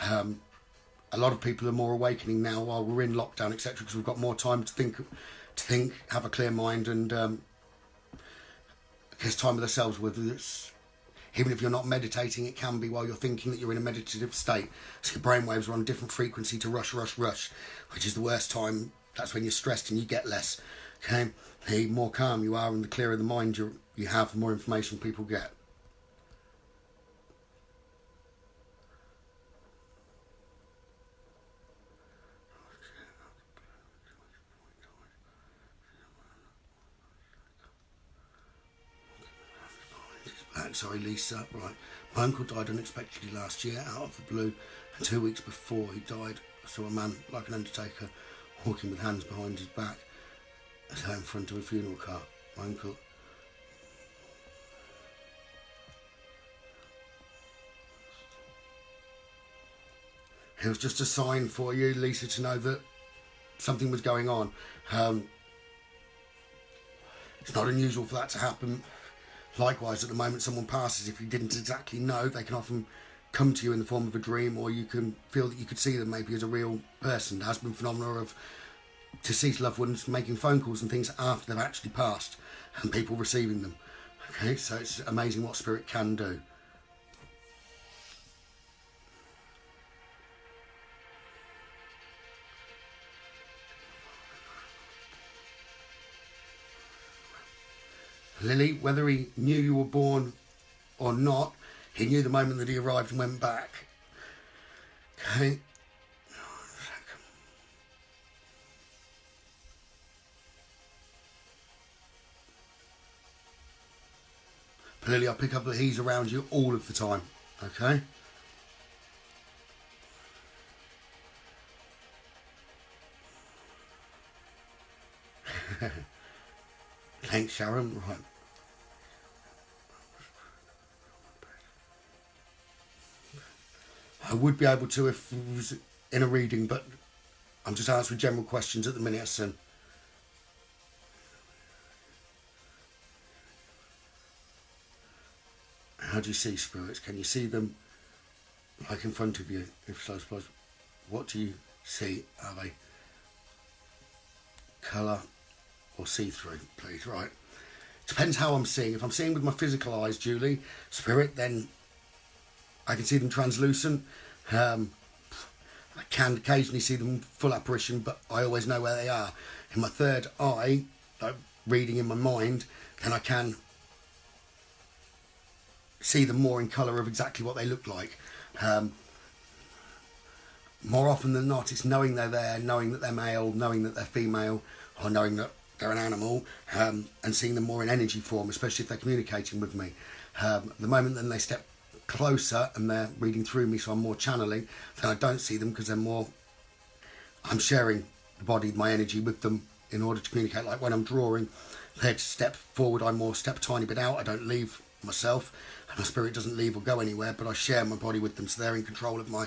Speaker 1: a lot of people are more awakening now while we're in lockdown, etc., because we've got more time to think, have a clear mind, and I guess time with ourselves. Whether it's, even if you're not meditating, it can be while you're thinking that you're in a meditative state. So your brainwaves are on a different frequency to rush, which is the worst time. That's when you're stressed and you get less. Okay, the more calm you are and the clearer the mind you have, the more information people get. Sorry, Lisa. Right. My uncle died unexpectedly last year, out of the blue, and 2 weeks before he died, I saw a man like an undertaker walking with hands behind his back as though in front of a funeral car. My uncle. It was just a sign for you, Lisa, to know that something was going on. It's not unusual for that to happen. Likewise, at the moment someone passes, if you didn't exactly know, they can often come to you in the form of a dream, or you can feel that you could see them maybe as a real person. There has been phenomena of deceased loved ones making phone calls and things after they've actually passed, and people receiving them. Okay, so it's amazing what spirit can do. Lily, whether he knew you were born or not, he knew the moment that he arrived and went back. Okay. But Lily, I pick up that he's around you all of the time. Okay. Thanks, Sharon. Right. I would be able to if it was in a reading, but I'm just answering general questions at the minute, son. How do you see spirits? Can you see them like in front of you? If so, I suppose, what do you see? Are they colour or see-through, please? Right. Depends how I'm seeing. If I'm seeing with my physical eyes, Julie, spirit, then I can see them translucent. I can occasionally see them full apparition, but I always know where they are. In my third eye, like reading in my mind, then I can see them more in colour of exactly what they look like. More often than not, it's knowing they're there, knowing that they're male, knowing that they're female, or knowing that they're an animal, and seeing them more in energy form, especially if they're communicating with me. The moment then they step closer and they're reading through me, so I'm more channeling, then I don't see them, because they're more, I'm sharing the body, my energy with them in order to communicate. Like when I'm drawing, they'd step forward, I more step a tiny bit out. I don't leave myself, and my spirit doesn't leave or go anywhere, but I share my body with them, so they're in control of my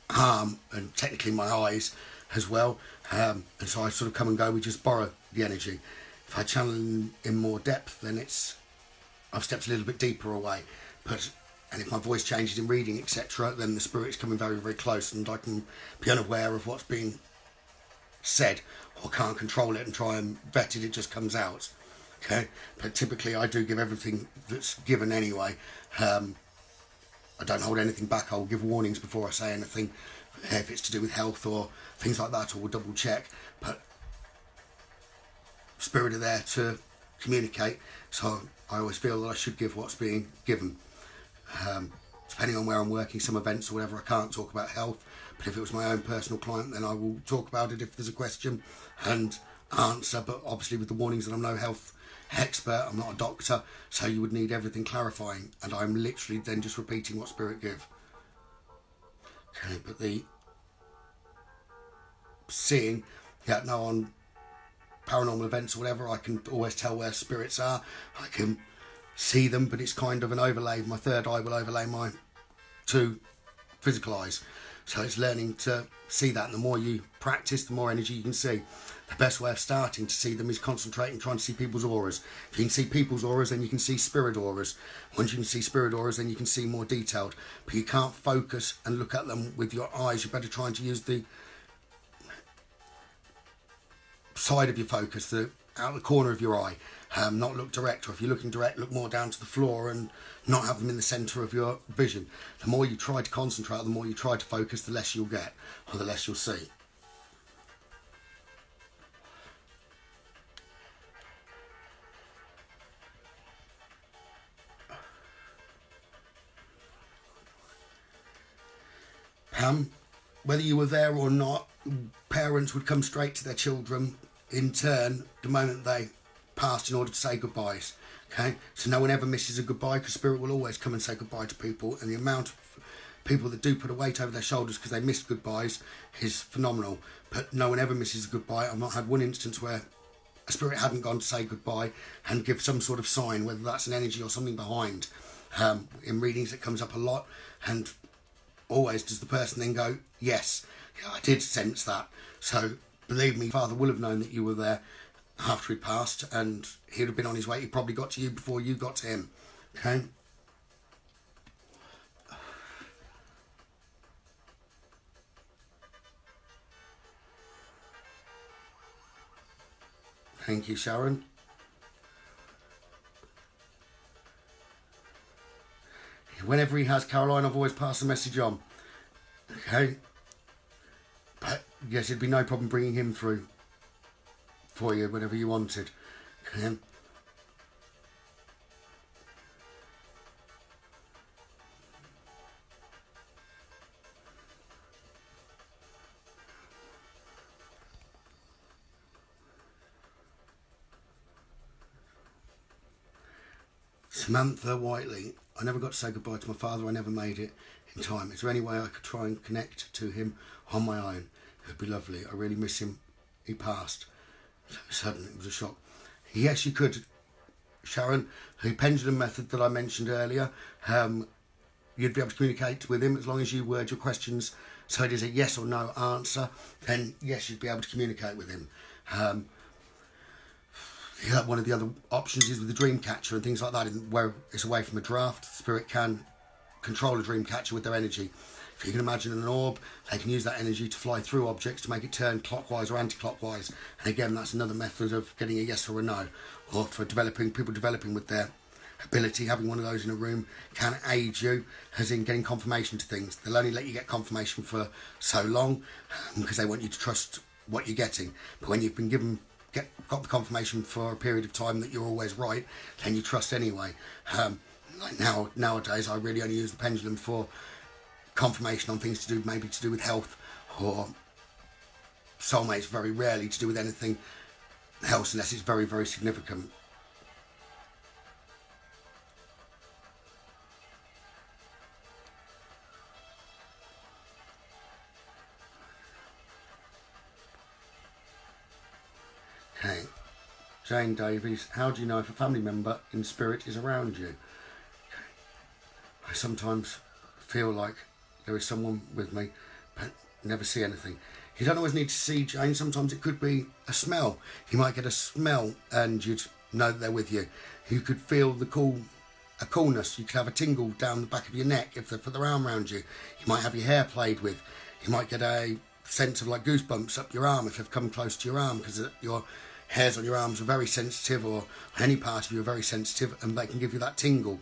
Speaker 1: arm and technically my eyes as well. And so I sort of come and go, we just borrow the energy. If I channel in more depth, then I've stepped a little bit deeper away. And if my voice changes in reading, etc., then the spirit's coming very, very close, and I can be unaware of what's being said, or can't control it and try and vet it. It just comes out. Okay, but typically I do give everything that's given anyway. I don't hold anything back. I'll give warnings before I say anything, if it's to do with health or things like that, or we'll double check. But spirit are there to communicate, so I always feel that I should give what's being given. Depending on where I'm working, some events or whatever, I can't talk about health, but if it was my own personal client, then I will talk about it if there's a question and answer, but obviously with the warnings that I'm no health expert, I'm not a doctor, so you would need everything clarifying, and I'm literally then just repeating what spirit give. Okay, but the seeing, on paranormal events or whatever, I can always tell where spirits are. I can see them, but it's kind of an overlay. My third eye will overlay my two physical eyes, so it's learning to see that, and the more you practice, the more energy you can see. The best way of starting to see them is concentrating, trying to see people's auras. If you can see people's auras, then you can see spirit auras. Once you can see spirit auras, then you can see more detailed, but you can't focus and look at them with your eyes. You're better trying to use the side of your focus, out the corner of your eye, not look direct, or if you're looking direct, look more down to the floor and not have them in the centre of your vision. The more you try to concentrate, the more you try to focus, the less you'll get, or the less you'll see. Pam, whether you were there or not, parents would come straight to their children in turn the moment they passed in order to say goodbyes. Okay, so no one ever misses a goodbye, because spirit will always come and say goodbye to people, and the amount of people that do put a weight over their shoulders because they missed goodbyes is phenomenal. But no one ever misses a goodbye. I've not had one instance where a spirit hadn't gone to say goodbye and give some sort of sign, whether that's an energy or something behind. In readings it comes up a lot, and always does the person then go, yes, yeah, I did sense that. So believe me, Father will have known that you were there after he passed, and he'd have been on his way. He probably got to you before you got to him. Okay. Thank you, Sharon. Whenever he has, Caroline, I've always passed the message on. Okay. But yes, it'd be no problem bringing him through for you whenever you wanted. Okay. Samantha Whiteley, I never got to say goodbye to my father. I never made it in time. Is there any way I could try and connect to him on my own? It would be lovely. I really miss him. He passed so sudden. It was a shock. Yes, you could, Sharon. The pendulum method that I mentioned earlier, you'd be able to communicate with him as long as you word your questions so it is a yes or no answer. Then yes, you'd be able to communicate with him. One of the other options is with the dream catcher and things like that, where it's away from a draft. Spirit can control a dream catcher with their energy. If you can imagine an orb, they can use that energy to fly through objects to make it turn clockwise or anti-clockwise. And again, that's another method of getting a yes or a no, or for people developing with their ability. Having one of those in a room can aid you, as in getting confirmation to things. They'll only let you get confirmation for so long, because they want you to trust what you're getting. But when you've been got the confirmation for a period of time that you're always right, then you trust anyway. Like nowadays, I really only use the pendulum for confirmation on things maybe to do with health, or soulmates, very rarely to do with anything else unless it's very, very significant. Okay, Jane Davies, how do you know if a family member in spirit is around you? Okay. I sometimes feel like there is someone with me, but never see anything. You don't always need to see, Jane. Sometimes it could be a smell. You might get a smell and you'd know that they're with you. You could feel a coolness. You could have a tingle down the back of your neck if they put their arm around you. You might have your hair played with. You might get a sense of like goosebumps up your arm if they've come close to your arm, because your hairs on your arms are very sensitive, or any part of you are very sensitive, and they can give you that tingle.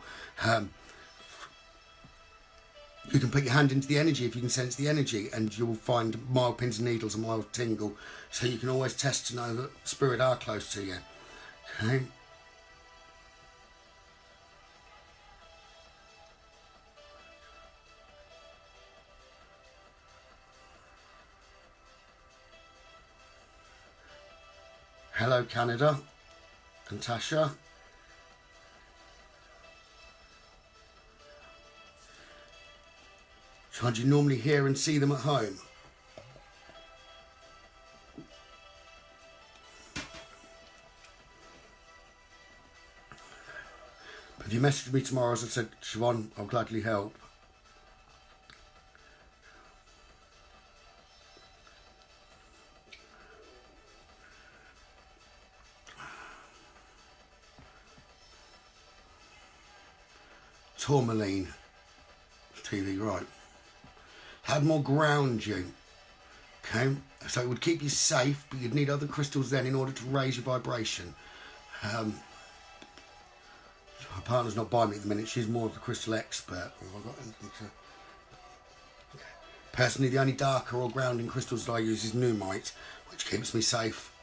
Speaker 1: You can put your hand into the energy if you can sense the energy, and you will find mild pins and needles, a mild tingle. So you can always test to know that spirit are close to you. Okay. Hello, Canada and Tasha. So do you normally hear and see them at home? But if you message me tomorrow, as I said, Siobhan, I'll gladly help. Tourmaline TV, right. Had more ground you. Okay, so it would keep you safe, but you'd need other crystals then in order to raise your vibration. My partner's not by me at the minute. She's more of the crystal expert. Have I got anything to... Okay. Personally, the only darker or grounding crystals that I use is Numite, which keeps me safe.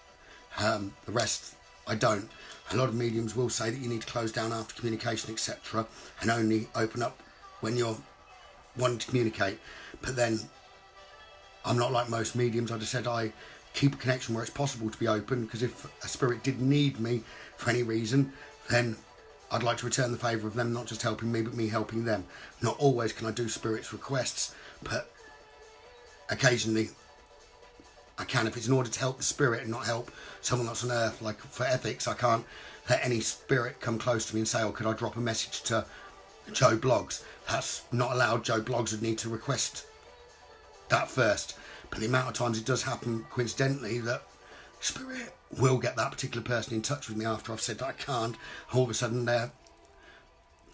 Speaker 1: The rest, I don't. A lot of mediums will say that you need to close down after communication, etc., and only open up when you're wanting to communicate. But then, I'm not like most mediums. I just said I keep a connection where it's possible to be open, because if a spirit did need me for any reason, then I'd like to return the favour of them not just helping me, but me helping them. Not always can I do spirits' requests, but occasionally I can, if it's in order to help the spirit and not help someone that's on earth. Like for ethics, I can't let any spirit come close to me and say, oh, could I drop a message to Joe Bloggs? That's not allowed. Joe Bloggs would need to request that first. But the amount of times it does happen coincidentally that spirit will get that particular person in touch with me after I've said that I can't, all of a sudden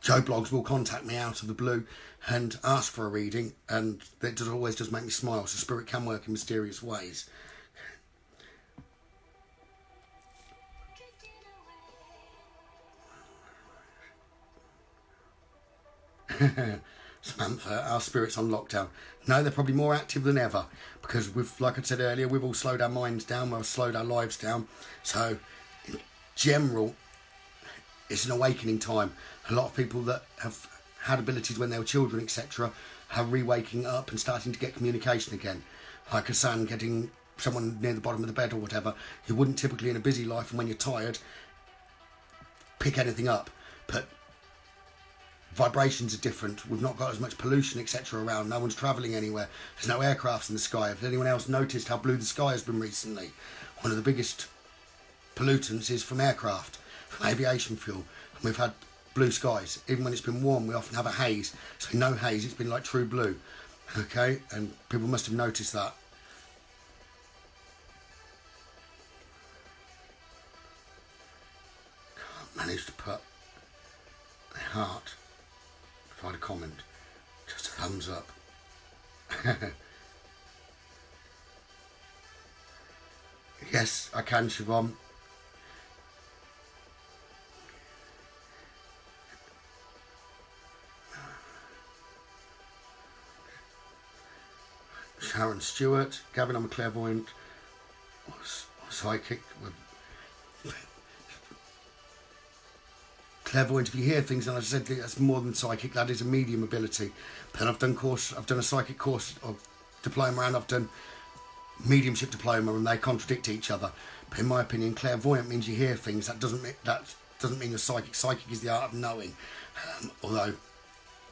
Speaker 1: Joe Bloggs will contact me out of the blue and ask for a reading, and it always does make me smile. So spirit can work in mysterious ways. Samantha, our spirit's on lockdown. No, they're probably more active than ever, because we've, like I said earlier, we've all slowed our minds down, we've slowed our lives down. So in general, it's an awakening time. A lot of people that have had abilities when they were children, etc., are re-waking up and starting to get communication again. Like a son getting someone near the bottom of the bed or whatever. You wouldn't typically in a busy life, and when you're tired, pick anything up. But vibrations are different. We've not got as much pollution, etc. around. No one's travelling anywhere. There's no aircrafts in the sky. If anyone else noticed how blue the sky has been recently, one of the biggest pollutants is from aircraft, from aviation fuel. And we've had blue skies. Even when it's been warm, we often have a haze. So no haze, it's been like true blue. Okay, and people must have noticed that. Can't manage to put a heart. If I had a comment, just a thumbs up. Yes, I can, Siobhan. Sharon Stewart, Gavin, I'm a clairvoyant, psychic. Clairvoyant, if you hear things, and I said that's more than psychic, that is a medium ability. But then I've done a psychic course of diploma, and I've done mediumship diploma, and they contradict each other. But in my opinion, clairvoyant means you hear things. That doesn't mean you're psychic. Psychic is the art of knowing. Although,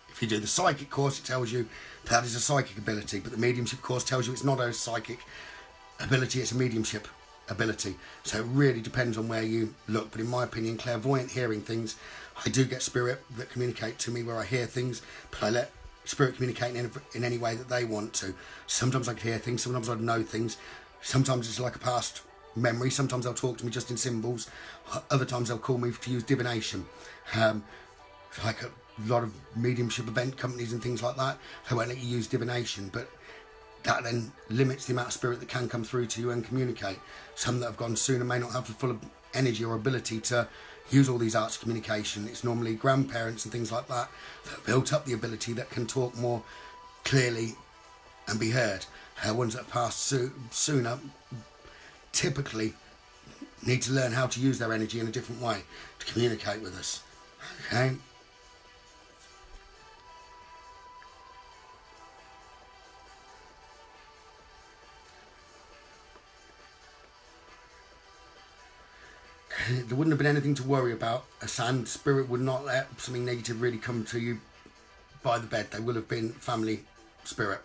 Speaker 1: if you do the psychic course, it tells you that is a psychic ability, but the mediumship course tells you it's not a psychic ability, it's a mediumship ability. So it really depends on where you look. But in my opinion, clairvoyant, hearing things, I do get spirit that communicate to me where I hear things, but I let spirit communicating in any way that they want to. Sometimes I can hear things, sometimes I know things, sometimes it's like a past memory, sometimes they'll talk to me just in symbols, other times they'll call me to use divination. Like a lot of mediumship event companies and things like that, they won't let you use divination, but that then limits the amount of spirit that can come through to you and communicate. Some that have gone sooner may not have the full energy or ability to use all these arts of communication. It's normally grandparents and things like that that built up the ability that can talk more clearly and be heard. Ones that have passed sooner typically need to learn how to use their energy in a different way to communicate with us. Okay? There wouldn't have been anything to worry about. A sand spirit would not let something negative really come to you by the bed. They will have been family spirit.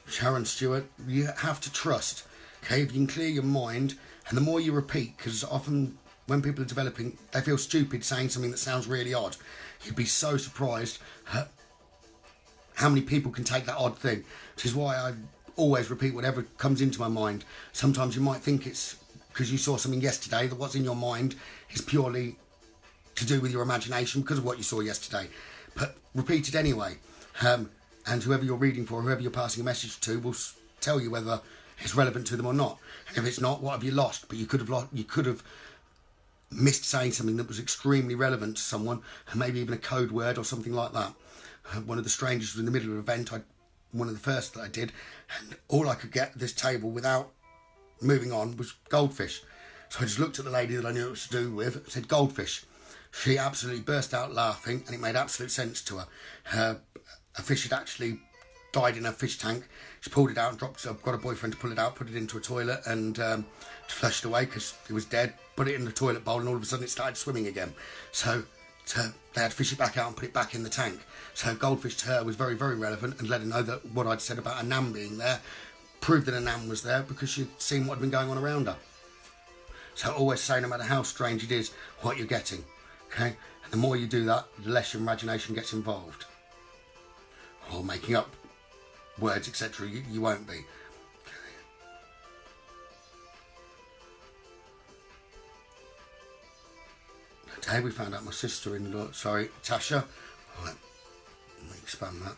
Speaker 1: Sharon Stewart, you have to trust. Okay, if you can clear your mind, and the more you repeat, because often when people are developing, they feel stupid saying something that sounds really odd. You'd be so surprised how many people can take that odd thing, which is why I always repeat whatever comes into my mind. Sometimes you might think it's because you saw something yesterday, that what's in your mind is purely to do with your imagination because of what you saw yesterday, but repeat it anyway. And whoever you're reading for, whoever you're passing a message to, will tell you whether it's relevant to them or not. And if it's not, what have you lost? But you could have missed saying something that was extremely relevant to someone, and maybe even a code word or something like that. One of the strangers was in the middle of an event, one of the first that I did, and all I could get at this table without moving on was goldfish. So I just looked at the lady that I knew it was to do with, and said goldfish. She absolutely burst out laughing, and it made absolute sense to her. A fish had actually died in her fish tank. She pulled it out and dropped it. I've got a boyfriend to pull it out, put it into a toilet, and flushed it away because it was dead. Put it in the toilet bowl, and all of a sudden it started swimming again. So they had to fish it back out and put it back in the tank. So goldfish to her was very, very relevant, and let her know that what I'd said about a Nam being there proved that a Nam was there because she'd seen what had been going on around her. So always say, no matter how strange it is, what you're getting. Okay? And the more you do that, the less your imagination gets involved. Or making up words, etc. You won't be. Today we found out my sister-in-law, sorry, Tasha. Right, let me expand that.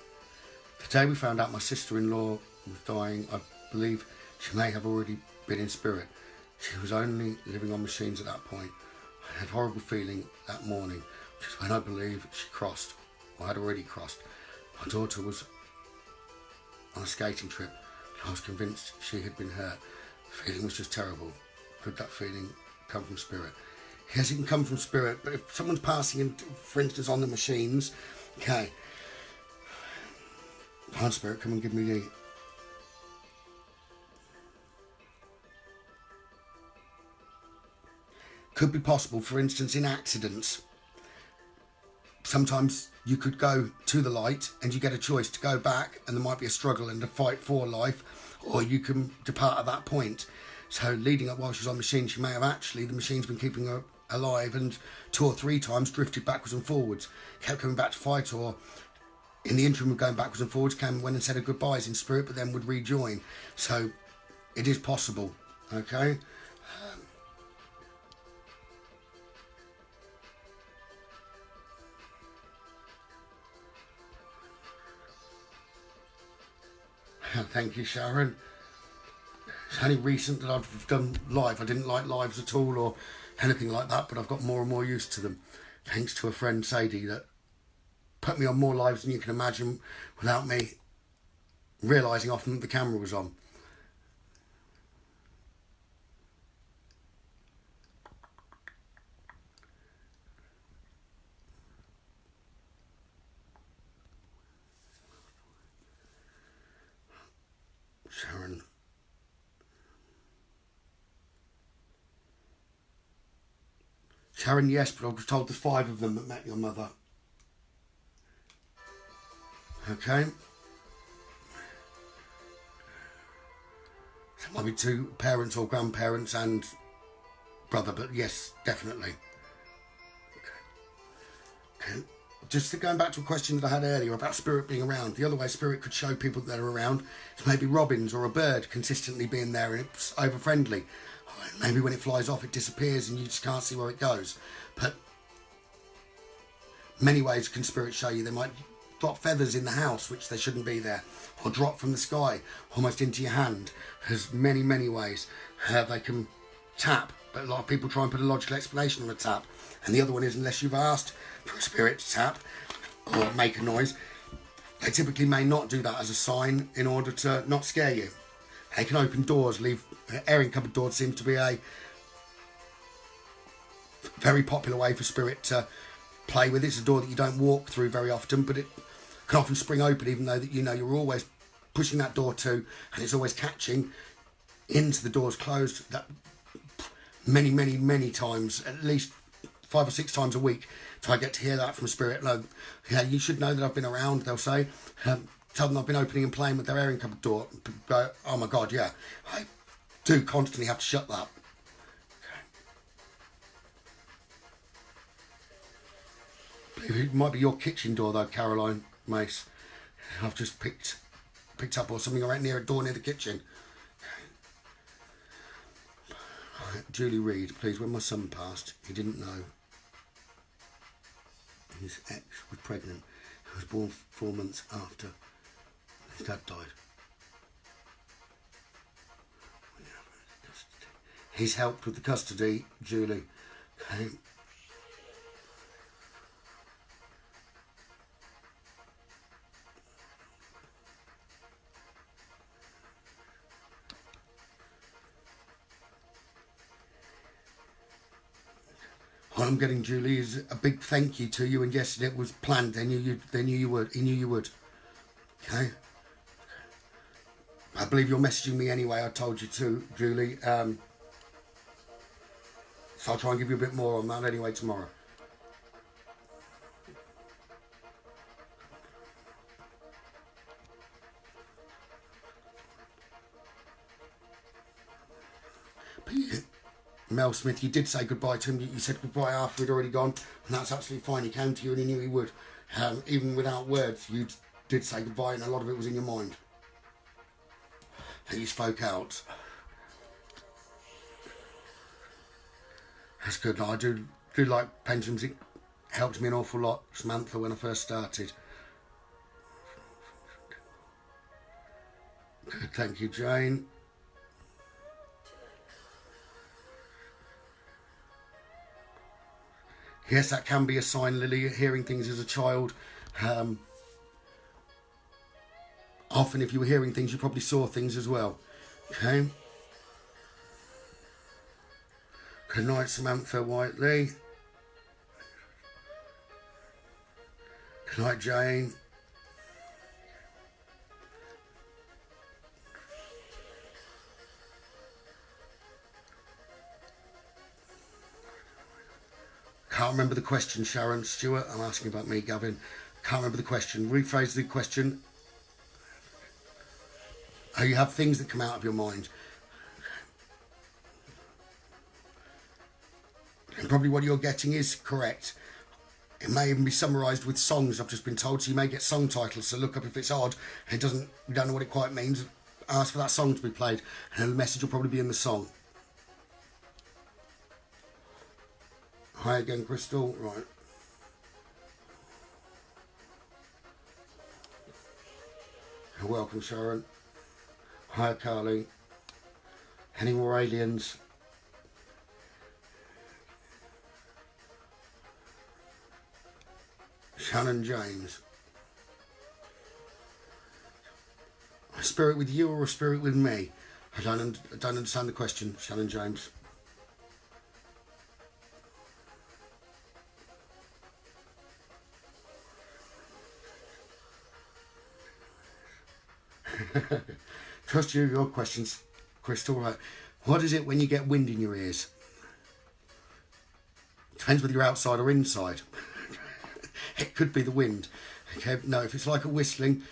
Speaker 1: Today we found out my sister-in-law was dying. I believe she may have already been in spirit. She was only living on machines at that point. I had a horrible feeling that morning, which is when I believe she crossed, or had already crossed. My daughter was on a skating trip. I was convinced she had been hurt. The feeling was just terrible. Could that feeling come from spirit? Yes, it can come from spirit, but if someone's passing in, for instance, on the machines, okay. Come spirit, come and give me the... Could be possible, for instance, in accidents. Sometimes you could go to the light and you get a choice to go back, and there might be a struggle and a fight for life, or you can depart at that point. So leading up while she was on the machine, she may have actually, the machine's been keeping her alive, and 2 or 3 times drifted backwards and forwards, kept coming back to fight, or in the interim of going backwards and forwards, came and went and said her goodbyes in spirit, but then would rejoin. So it is possible, okay? Thank you, Sharon. It's only recent that I've done live. I didn't like lives at all or anything like that, but I've got more and more used to them. Thanks to a friend, Sadie, that put me on more lives than you can imagine without me realising often that the camera was on. Sharon. Sharon, yes, but I was told there's 5 of them that met your mother. Okay. So it might be 2 parents or grandparents and brother, but yes, definitely. Just going back to a question that I had earlier about spirit being around, the other way spirit could show people that are around is maybe robins or a bird consistently being there and it's over friendly. Maybe when it flies off it disappears and you just can't see where it goes. But many ways can spirit show you. They might drop feathers in the house which they shouldn't be there, or drop from the sky almost into your hand. There's many ways. They can tap, but a lot of people try and put a logical explanation on a tap, and the other one is unless you've asked for a spirit to tap or make a noise, they typically may not do that as a sign in order to not scare you. They can open doors, leave airing cupboard doors. Seems to be a very popular way for spirit to play with. It's a door that you don't walk through very often, but it can often spring open even though that you know you're always pushing that door too, and it's always catching into the doors closed. That many times, at least 5 or 6 times a week, so I get to hear that from spirit. Like, yeah, you should know that I've been around, they'll say. Tell them I've been opening and playing with their airing cupboard door. Go, oh my God, yeah. I do constantly have to shut that. Okay. It might be your kitchen door though, Caroline Mace. I've just picked up, or something right near a door near the kitchen. Okay. Julie Reed, please, when my son passed, he didn't know his ex was pregnant. He was born 4 months after his dad died. He's helped with the custody, Julie. Okay. What I'm getting, Julie, is a big thank you to you, and yes, it was planned. They knew you would. He knew you would. Okay. I believe you're messaging me anyway. I told you to, Julie. So I'll try and give you a bit more on that anyway tomorrow. But Mel Smith, you did say goodbye to him. You said goodbye after he'd already gone, and that's absolutely fine. He came to you and he knew he would. Even without words, you did say goodbye, and a lot of it was in your mind. And you spoke out. That's good. I do like pendulums. It helped me an awful lot, Samantha, when I first started. Good, thank you, Jane. Yes, that can be a sign, Lily, hearing things as a child. Often if you were hearing things, you probably saw things as well. Okay. Good night, Samantha Whiteley. Good night, Jane. Can't remember the question, Sharon Stewart. I'm asking about me, Gavin. Can't remember the question. Rephrase the question. Oh, you have things that come out of your mind. And probably what you're getting is correct. It may even be summarised with songs, I've just been told, so you may get song titles, so look up if it's odd, and you don't know what it quite means, ask for that song to be played, and the message will probably be in the song. Hi again, Crystal. Right. Welcome, Sharon. Hi, Carly. Any more aliens? Shannon James. A spirit with you or a spirit with me? I don't understand the question, Shannon James. Trust you, your questions, Crystal. Right. What is it when you get wind in your ears? Depends whether you're outside or inside. It could be the wind. Okay, no, if it's like a whistling,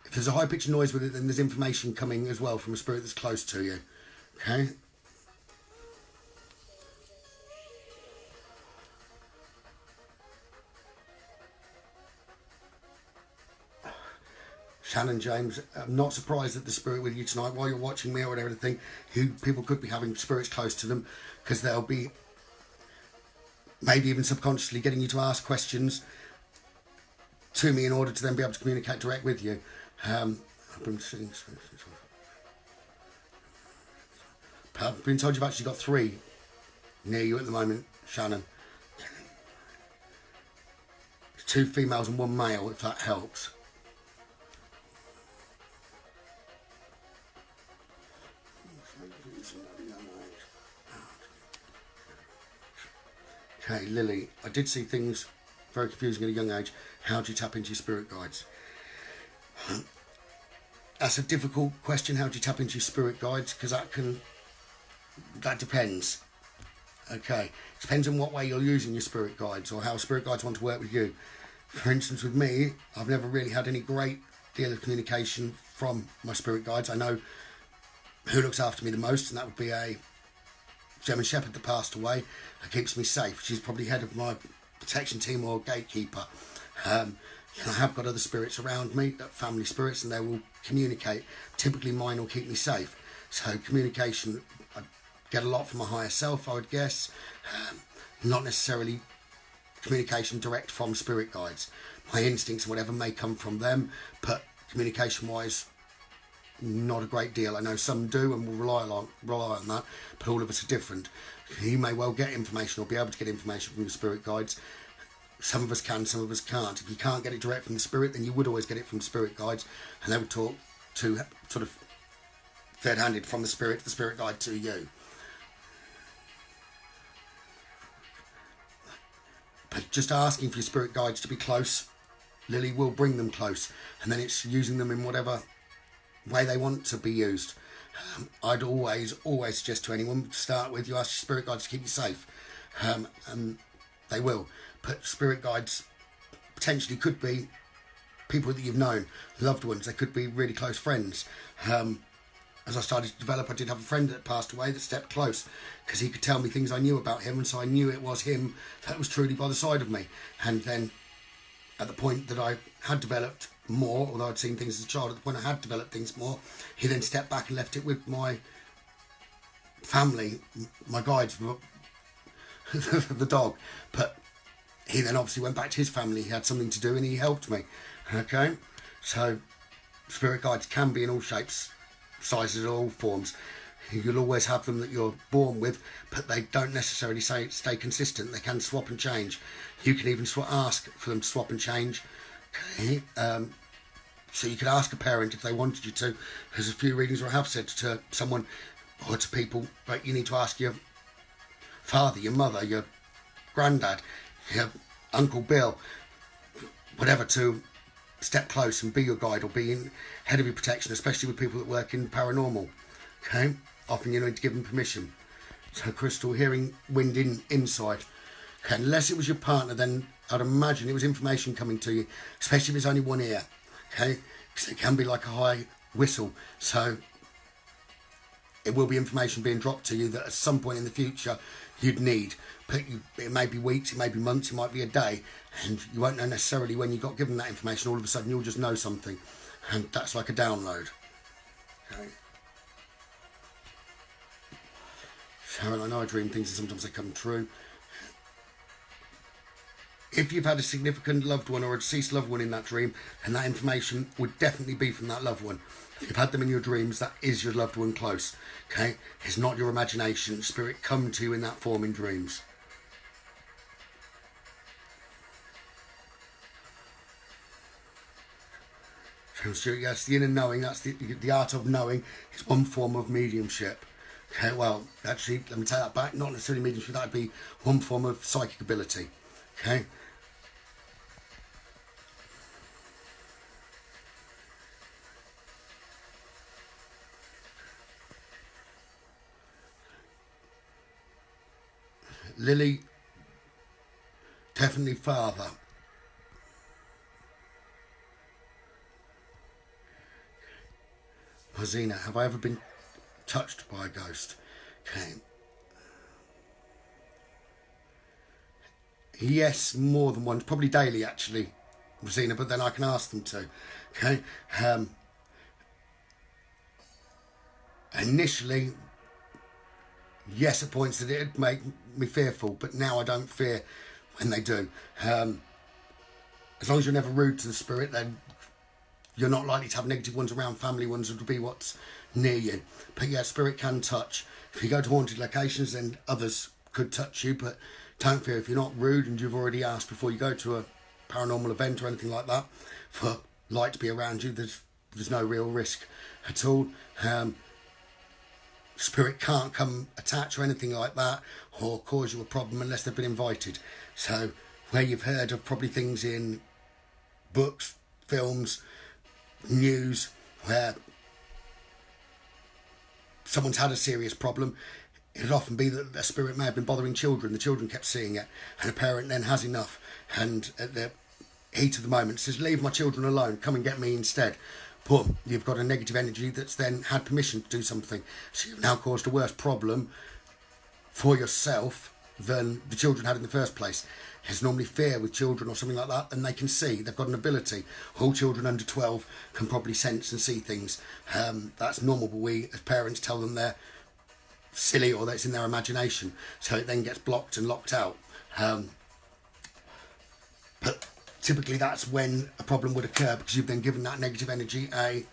Speaker 1: if there's a high-pitched noise with it, then there's information coming as well from a spirit that's close to you. Okay. Shannon James, I'm not surprised at the spirit with you tonight. While you're watching me or everything, people could be having spirits close to them, because they'll be maybe even subconsciously getting you to ask questions to me in order to then be able to communicate direct with you. I've been told you've actually got 3 near you at the moment, Shannon. 2 females and 1 male, if that helps. Okay, Lily, I did see things very confusing at a young age. How do you tap into your spirit guides? That's a difficult question. How do you tap into your spirit guides? Because that depends. Okay, depends on what way you're using your spirit guides, or how spirit guides want to work with you. For instance, with me, I've never really had any great deal of communication from my spirit guides. I know who looks after me the most, and that would be a German Shepherd that passed away, that keeps me safe. She's probably head of my protection team or gatekeeper. I have got other spirits around me, family spirits, and they will communicate. Typically mine will keep me safe. So communication, I get a lot from my higher self, I would guess. Not necessarily communication direct from spirit guides. My instincts and whatever may come from them, but communication wise, not a great deal. I know some do and will rely on that, but all of us are different. You may well get information or be able to get information from your spirit guides. Some of us can, some of us can't. If you can't get it direct from the spirit, then you would always get it from spirit guides, and they would talk to sort of third-handed from the spirit guide to you. But just asking for your spirit guides to be close, Lily will bring them close, and then it's using them in whatever way they want to be used. I'd always suggest to anyone to start with, you ask your spirit guides to keep you safe, and they will. But spirit guides potentially could be people that you've known, loved ones. They could be really close friends. As I started to develop, I did have a friend that passed away that stepped close, because he could tell me things I knew about him, and so I knew it was him that was truly by the side of me. And then at the point that I had developed more, although I'd seen things as a child, at the point I had developed things more, he then stepped back and left it with my family, my guides, the dog. But he then obviously went back to his family. He had something to do and he helped me. Okay, so spirit guides can be in all shapes, sizes, all forms. You'll always have them that you're born with, but they don't necessarily stay consistent. They can swap and change. You can even ask for them to swap and change. Okay, so you could ask a parent if they wanted you to. There's a few readings where I have said to someone or to people, but you need to ask your father, your mother, your granddad, your Uncle Bill, whatever, to step close and be your guide or be in head of your protection, especially with people that work in paranormal. Okay, often you need to give them permission. So Crystal, hearing wind inside. Okay, unless it was your partner, then I'd imagine it was information coming to you, especially if it's only one ear. Okay, because it can be like a high whistle. So it will be information being dropped to you that at some point in the future you'd need. But it may be weeks, it may be months, it might be a day, and you won't know necessarily when you got given that information. All of a sudden you'll just know something, and that's like a download. Okay. Sharon, I know I dream things and sometimes they come true. If you've had a significant loved one or a deceased loved one in that dream, then that information would definitely be from that loved one. If you've had them in your dreams, that is your loved one close. Okay? It's not your imagination. Spirit come to you in that form in dreams. So Stuart, yes, the inner knowing, that's the art of knowing, is one form of mediumship. Okay, well, actually, let me take that back. Not necessarily mediumship, that would be one form of psychic ability. Okay? Lily, definitely father. Hazina, have I ever been touched by a ghost? Okay. Yes, more than once, probably daily actually, Rosina, but then I can ask them to. Okay. Initially, yes, at points that it'd make me fearful, but now I don't fear when they do. As long as you're never rude to the spirit, then you're not likely to have negative ones around. Family ones would be what's near you. But yeah, spirit can touch. If you go to haunted locations, then others could touch you, but don't fear. If you're not rude and you've already asked before you go to a paranormal event or anything like that for light to be around you, there's no real risk at all. Spirit can't come attach or anything like that or cause you a problem unless they've been invited. So where you've heard of probably things in books, films, news, where someone's had a serious problem, it'd often be that a spirit may have been bothering children. The children kept seeing it, and a parent then has enough, and at the heat of the moment says, leave my children alone, come and get me instead. Boom, you've got a negative energy that's then had permission to do something. So you've now caused a worse problem for yourself than the children had in the first place. There's normally fear with children or something like that, and they can see, they've got an ability. All children under 12 can probably sense and see things. That's normal, but we as parents tell them they're silly or that it's in their imagination, so it then gets blocked and locked out. But typically that's when a problem would occur, because you've then given that negative energy a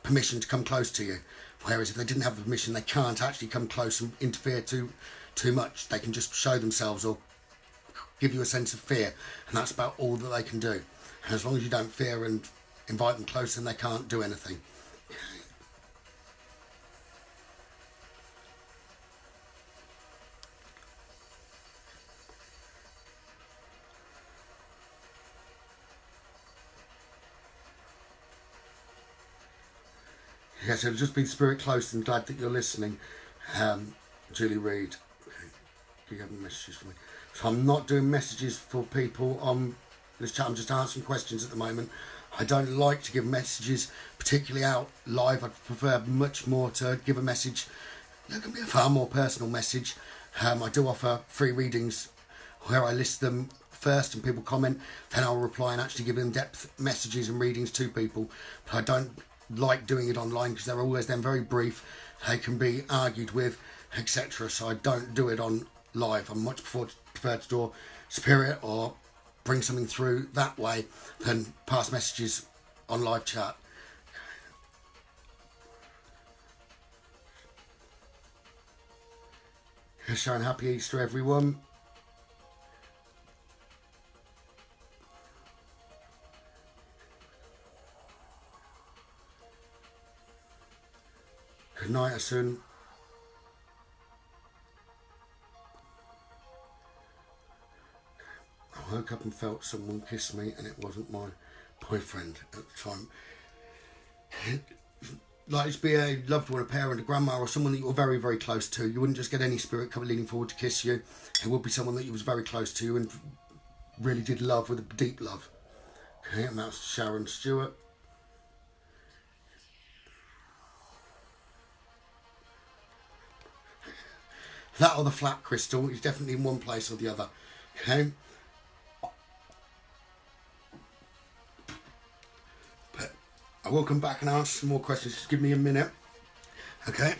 Speaker 1: permission to come close to you. Whereas if they didn't have the permission, they can't actually come close and interfere too much. They can just show themselves or give you a sense of fear, and that's about all that they can do. And as long as you don't fear and invite them close, then they can't do anything. Yes, it'll just be spirit close, and glad that you're listening. Julie Reid. Okay. Do you have any messages for me? So I'm not doing messages for people on this chat. I'm just answering questions at the moment. I don't like to give messages particularly out live. I'd prefer much more to give a message that can be a far more personal message. I do offer free readings where I list them first and people comment, then I'll reply and actually give in-depth messages and readings to people. But I don't like doing it online because they're always then very brief. They can be argued with, etc. So I don't do it on live. I much prefer to do spirit or bring something through that way than pass messages on live chat. Sharon, happy Easter everyone. Good night, Asun. I woke up and felt someone kiss me, and it wasn't my boyfriend at the time. Like, it's be a loved one, a parent, a grandma, or someone that you're very, very close to. You wouldn't just get any spirit coming leaning forward to kiss you. It would be someone that you was very close to and really did love, with a deep love. Okay, and that's Sharon Stewart. That or the flat crystal is definitely in one place or the other. Okay. But I will come back and ask some more questions. Just give me a minute. Okay.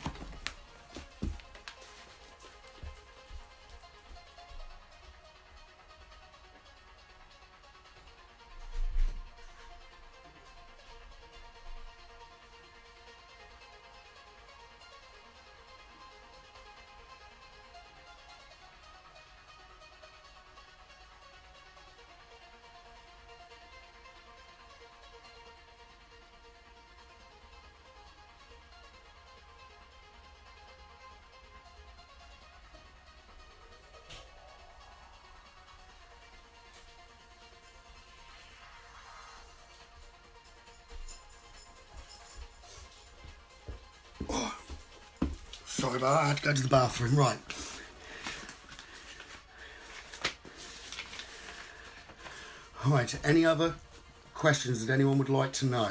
Speaker 1: Sorry about that, I had to go to the bathroom. Right. Alright, any other questions that anyone would like to know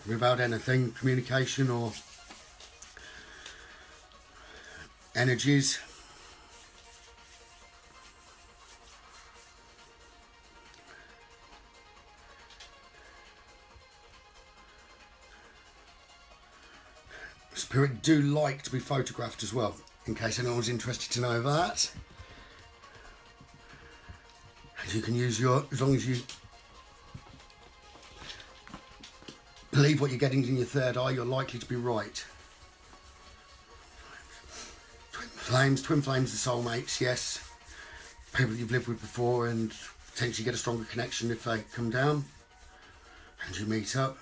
Speaker 1: about anything, communication or energies? Spirit do like to be photographed as well, in case anyone's interested to know that. And you can use your, as long as you believe what you're getting in your third eye, you're likely to be right. Twin flames are soulmates, yes. People that you've lived with before and potentially get a stronger connection if they come down and you meet up.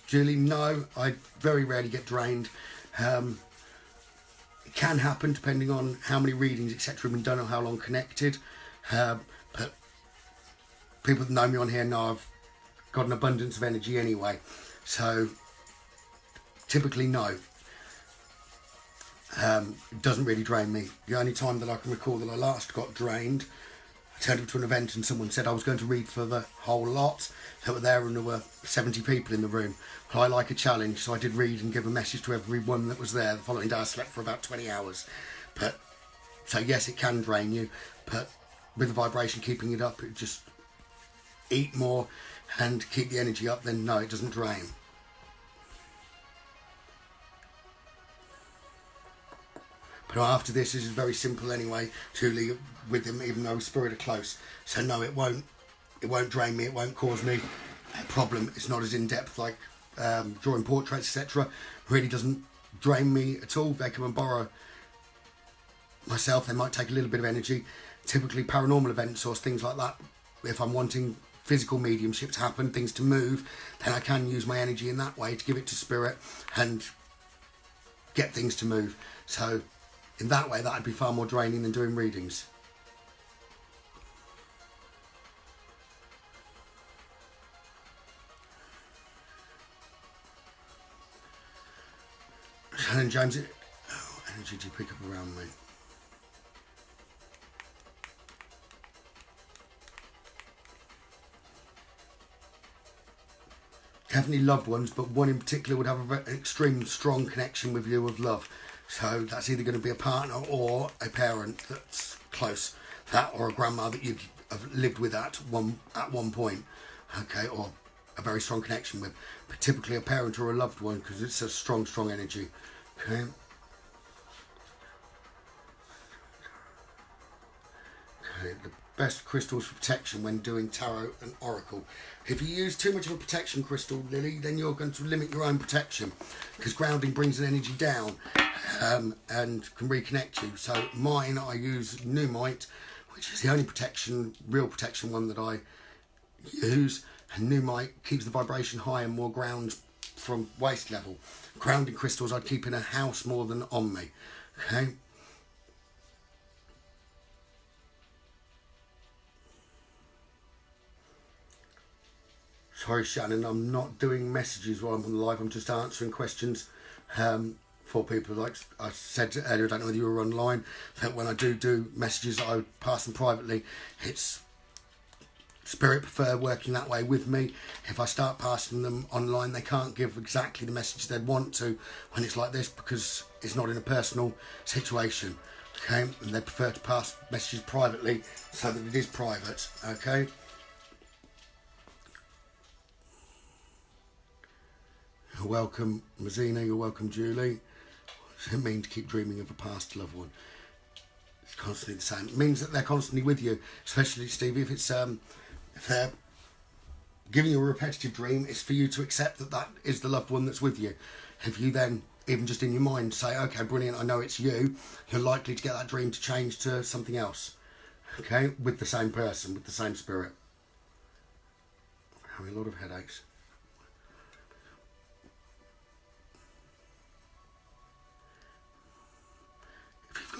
Speaker 1: Julie, no, I very rarely get drained. It can happen depending on how many readings, etc., have been done or how long connected. But people that know me on here know I've got an abundance of energy anyway. So, typically, no. It doesn't really drain me. The only time that I can recall that I last got drained, I turned up to an event and someone said I was going to read for the whole lot that were there, and there were 70 people in the room. Well, I like a challenge, so I did read and give a message to everyone that was there. The following day I slept for about 20 hours. But, so yes, it can drain you, but with the vibration, keeping it up, it just eat more and keep the energy up, then no, it doesn't drain. But after this is very simple anyway to leave with him, even though Spirit are close. So no, it won't drain me, it won't cause me a problem. It's not as in-depth like drawing portraits, etc. Really doesn't drain me at all. They come and borrow myself, they might take a little bit of energy. Typically paranormal events or things like that, if I'm wanting physical mediumship to happen, things to move, then I can use my energy in that way to give it to Spirit and get things to move. So in that way, that'd be far more draining than doing readings. And James, oh, energy do you pick up around me? Definitely loved ones, but one in particular would have an extreme strong connection with you of love. So that's either going to be a partner or a parent that's close. That or a grandma that you have lived with at one point, okay, or a very strong connection with. But typically a parent or a loved one, because it's a strong energy, okay. Okay, the best crystals for protection when doing tarot and oracle. If you use too much of a protection crystal, Lily, then you're going to limit your own protection, because grounding brings an energy down and can reconnect you. So mine, I use Pneumite, which is the only real protection one that I use, and Pneumite keeps the vibration high and more ground from waist level. Grounding crystals I'd keep in a house more than on me, okay. Sorry, Shannon, I'm not doing messages while I'm on the live. I'm just answering questions for people. Like I said earlier, I don't know whether you were online, that when I do messages, I pass them privately. It's Spirit prefer working that way with me. If I start passing them online, they can't give exactly the message they'd want to when it's like this, because it's not in a personal situation, okay? And they prefer to pass messages privately so that it is private, okay? You're welcome, Mazina. You're welcome, Julie. What does it mean to keep dreaming of a past loved one? It's constantly the same. It means that they're constantly with you, especially, Stevie, if it's if they're giving you a repetitive dream, it's for you to accept that that is the loved one that's with you. If you then, even just in your mind, say, okay, brilliant, I know it's you, you're likely to get that dream to change to something else, okay, with the same person, with the same spirit. I'm having a lot of headaches.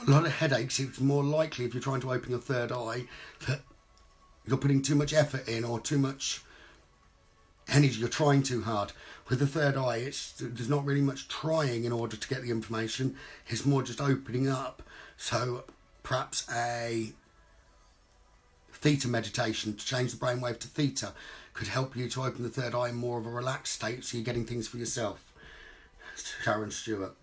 Speaker 1: A lot of headaches, it's more likely if you're trying to open your third eye that you're putting too much effort in or too much energy, you're trying too hard. With the third eye, there's not really much trying in order to get the information, it's more just opening up. So perhaps a theta meditation to change the brainwave to theta could help you to open the third eye in more of a relaxed state, so you're getting things for yourself. Sharon Stewart.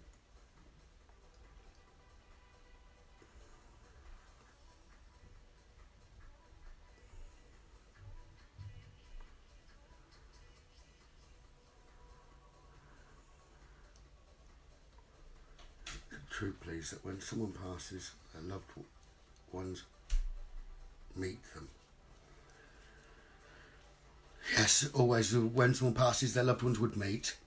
Speaker 1: truth, please, that when someone passes, their loved ones meet them. Yes, always when someone passes, their loved ones would meet.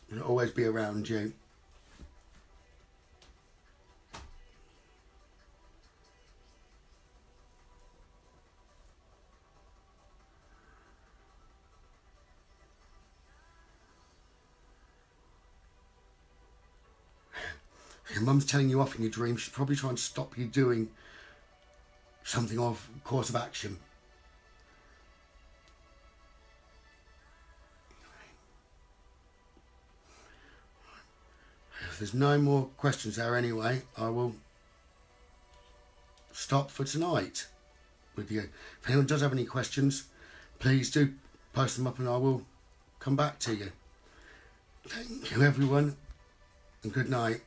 Speaker 1: It'll always be around you. Your mum's telling you off in your dream. She's probably trying to stop you doing something of course of action. If there's no more questions there anyway, I will stop for tonight with you. If anyone does have any questions, please do post them up and I will come back to you. Thank you everyone, and good night.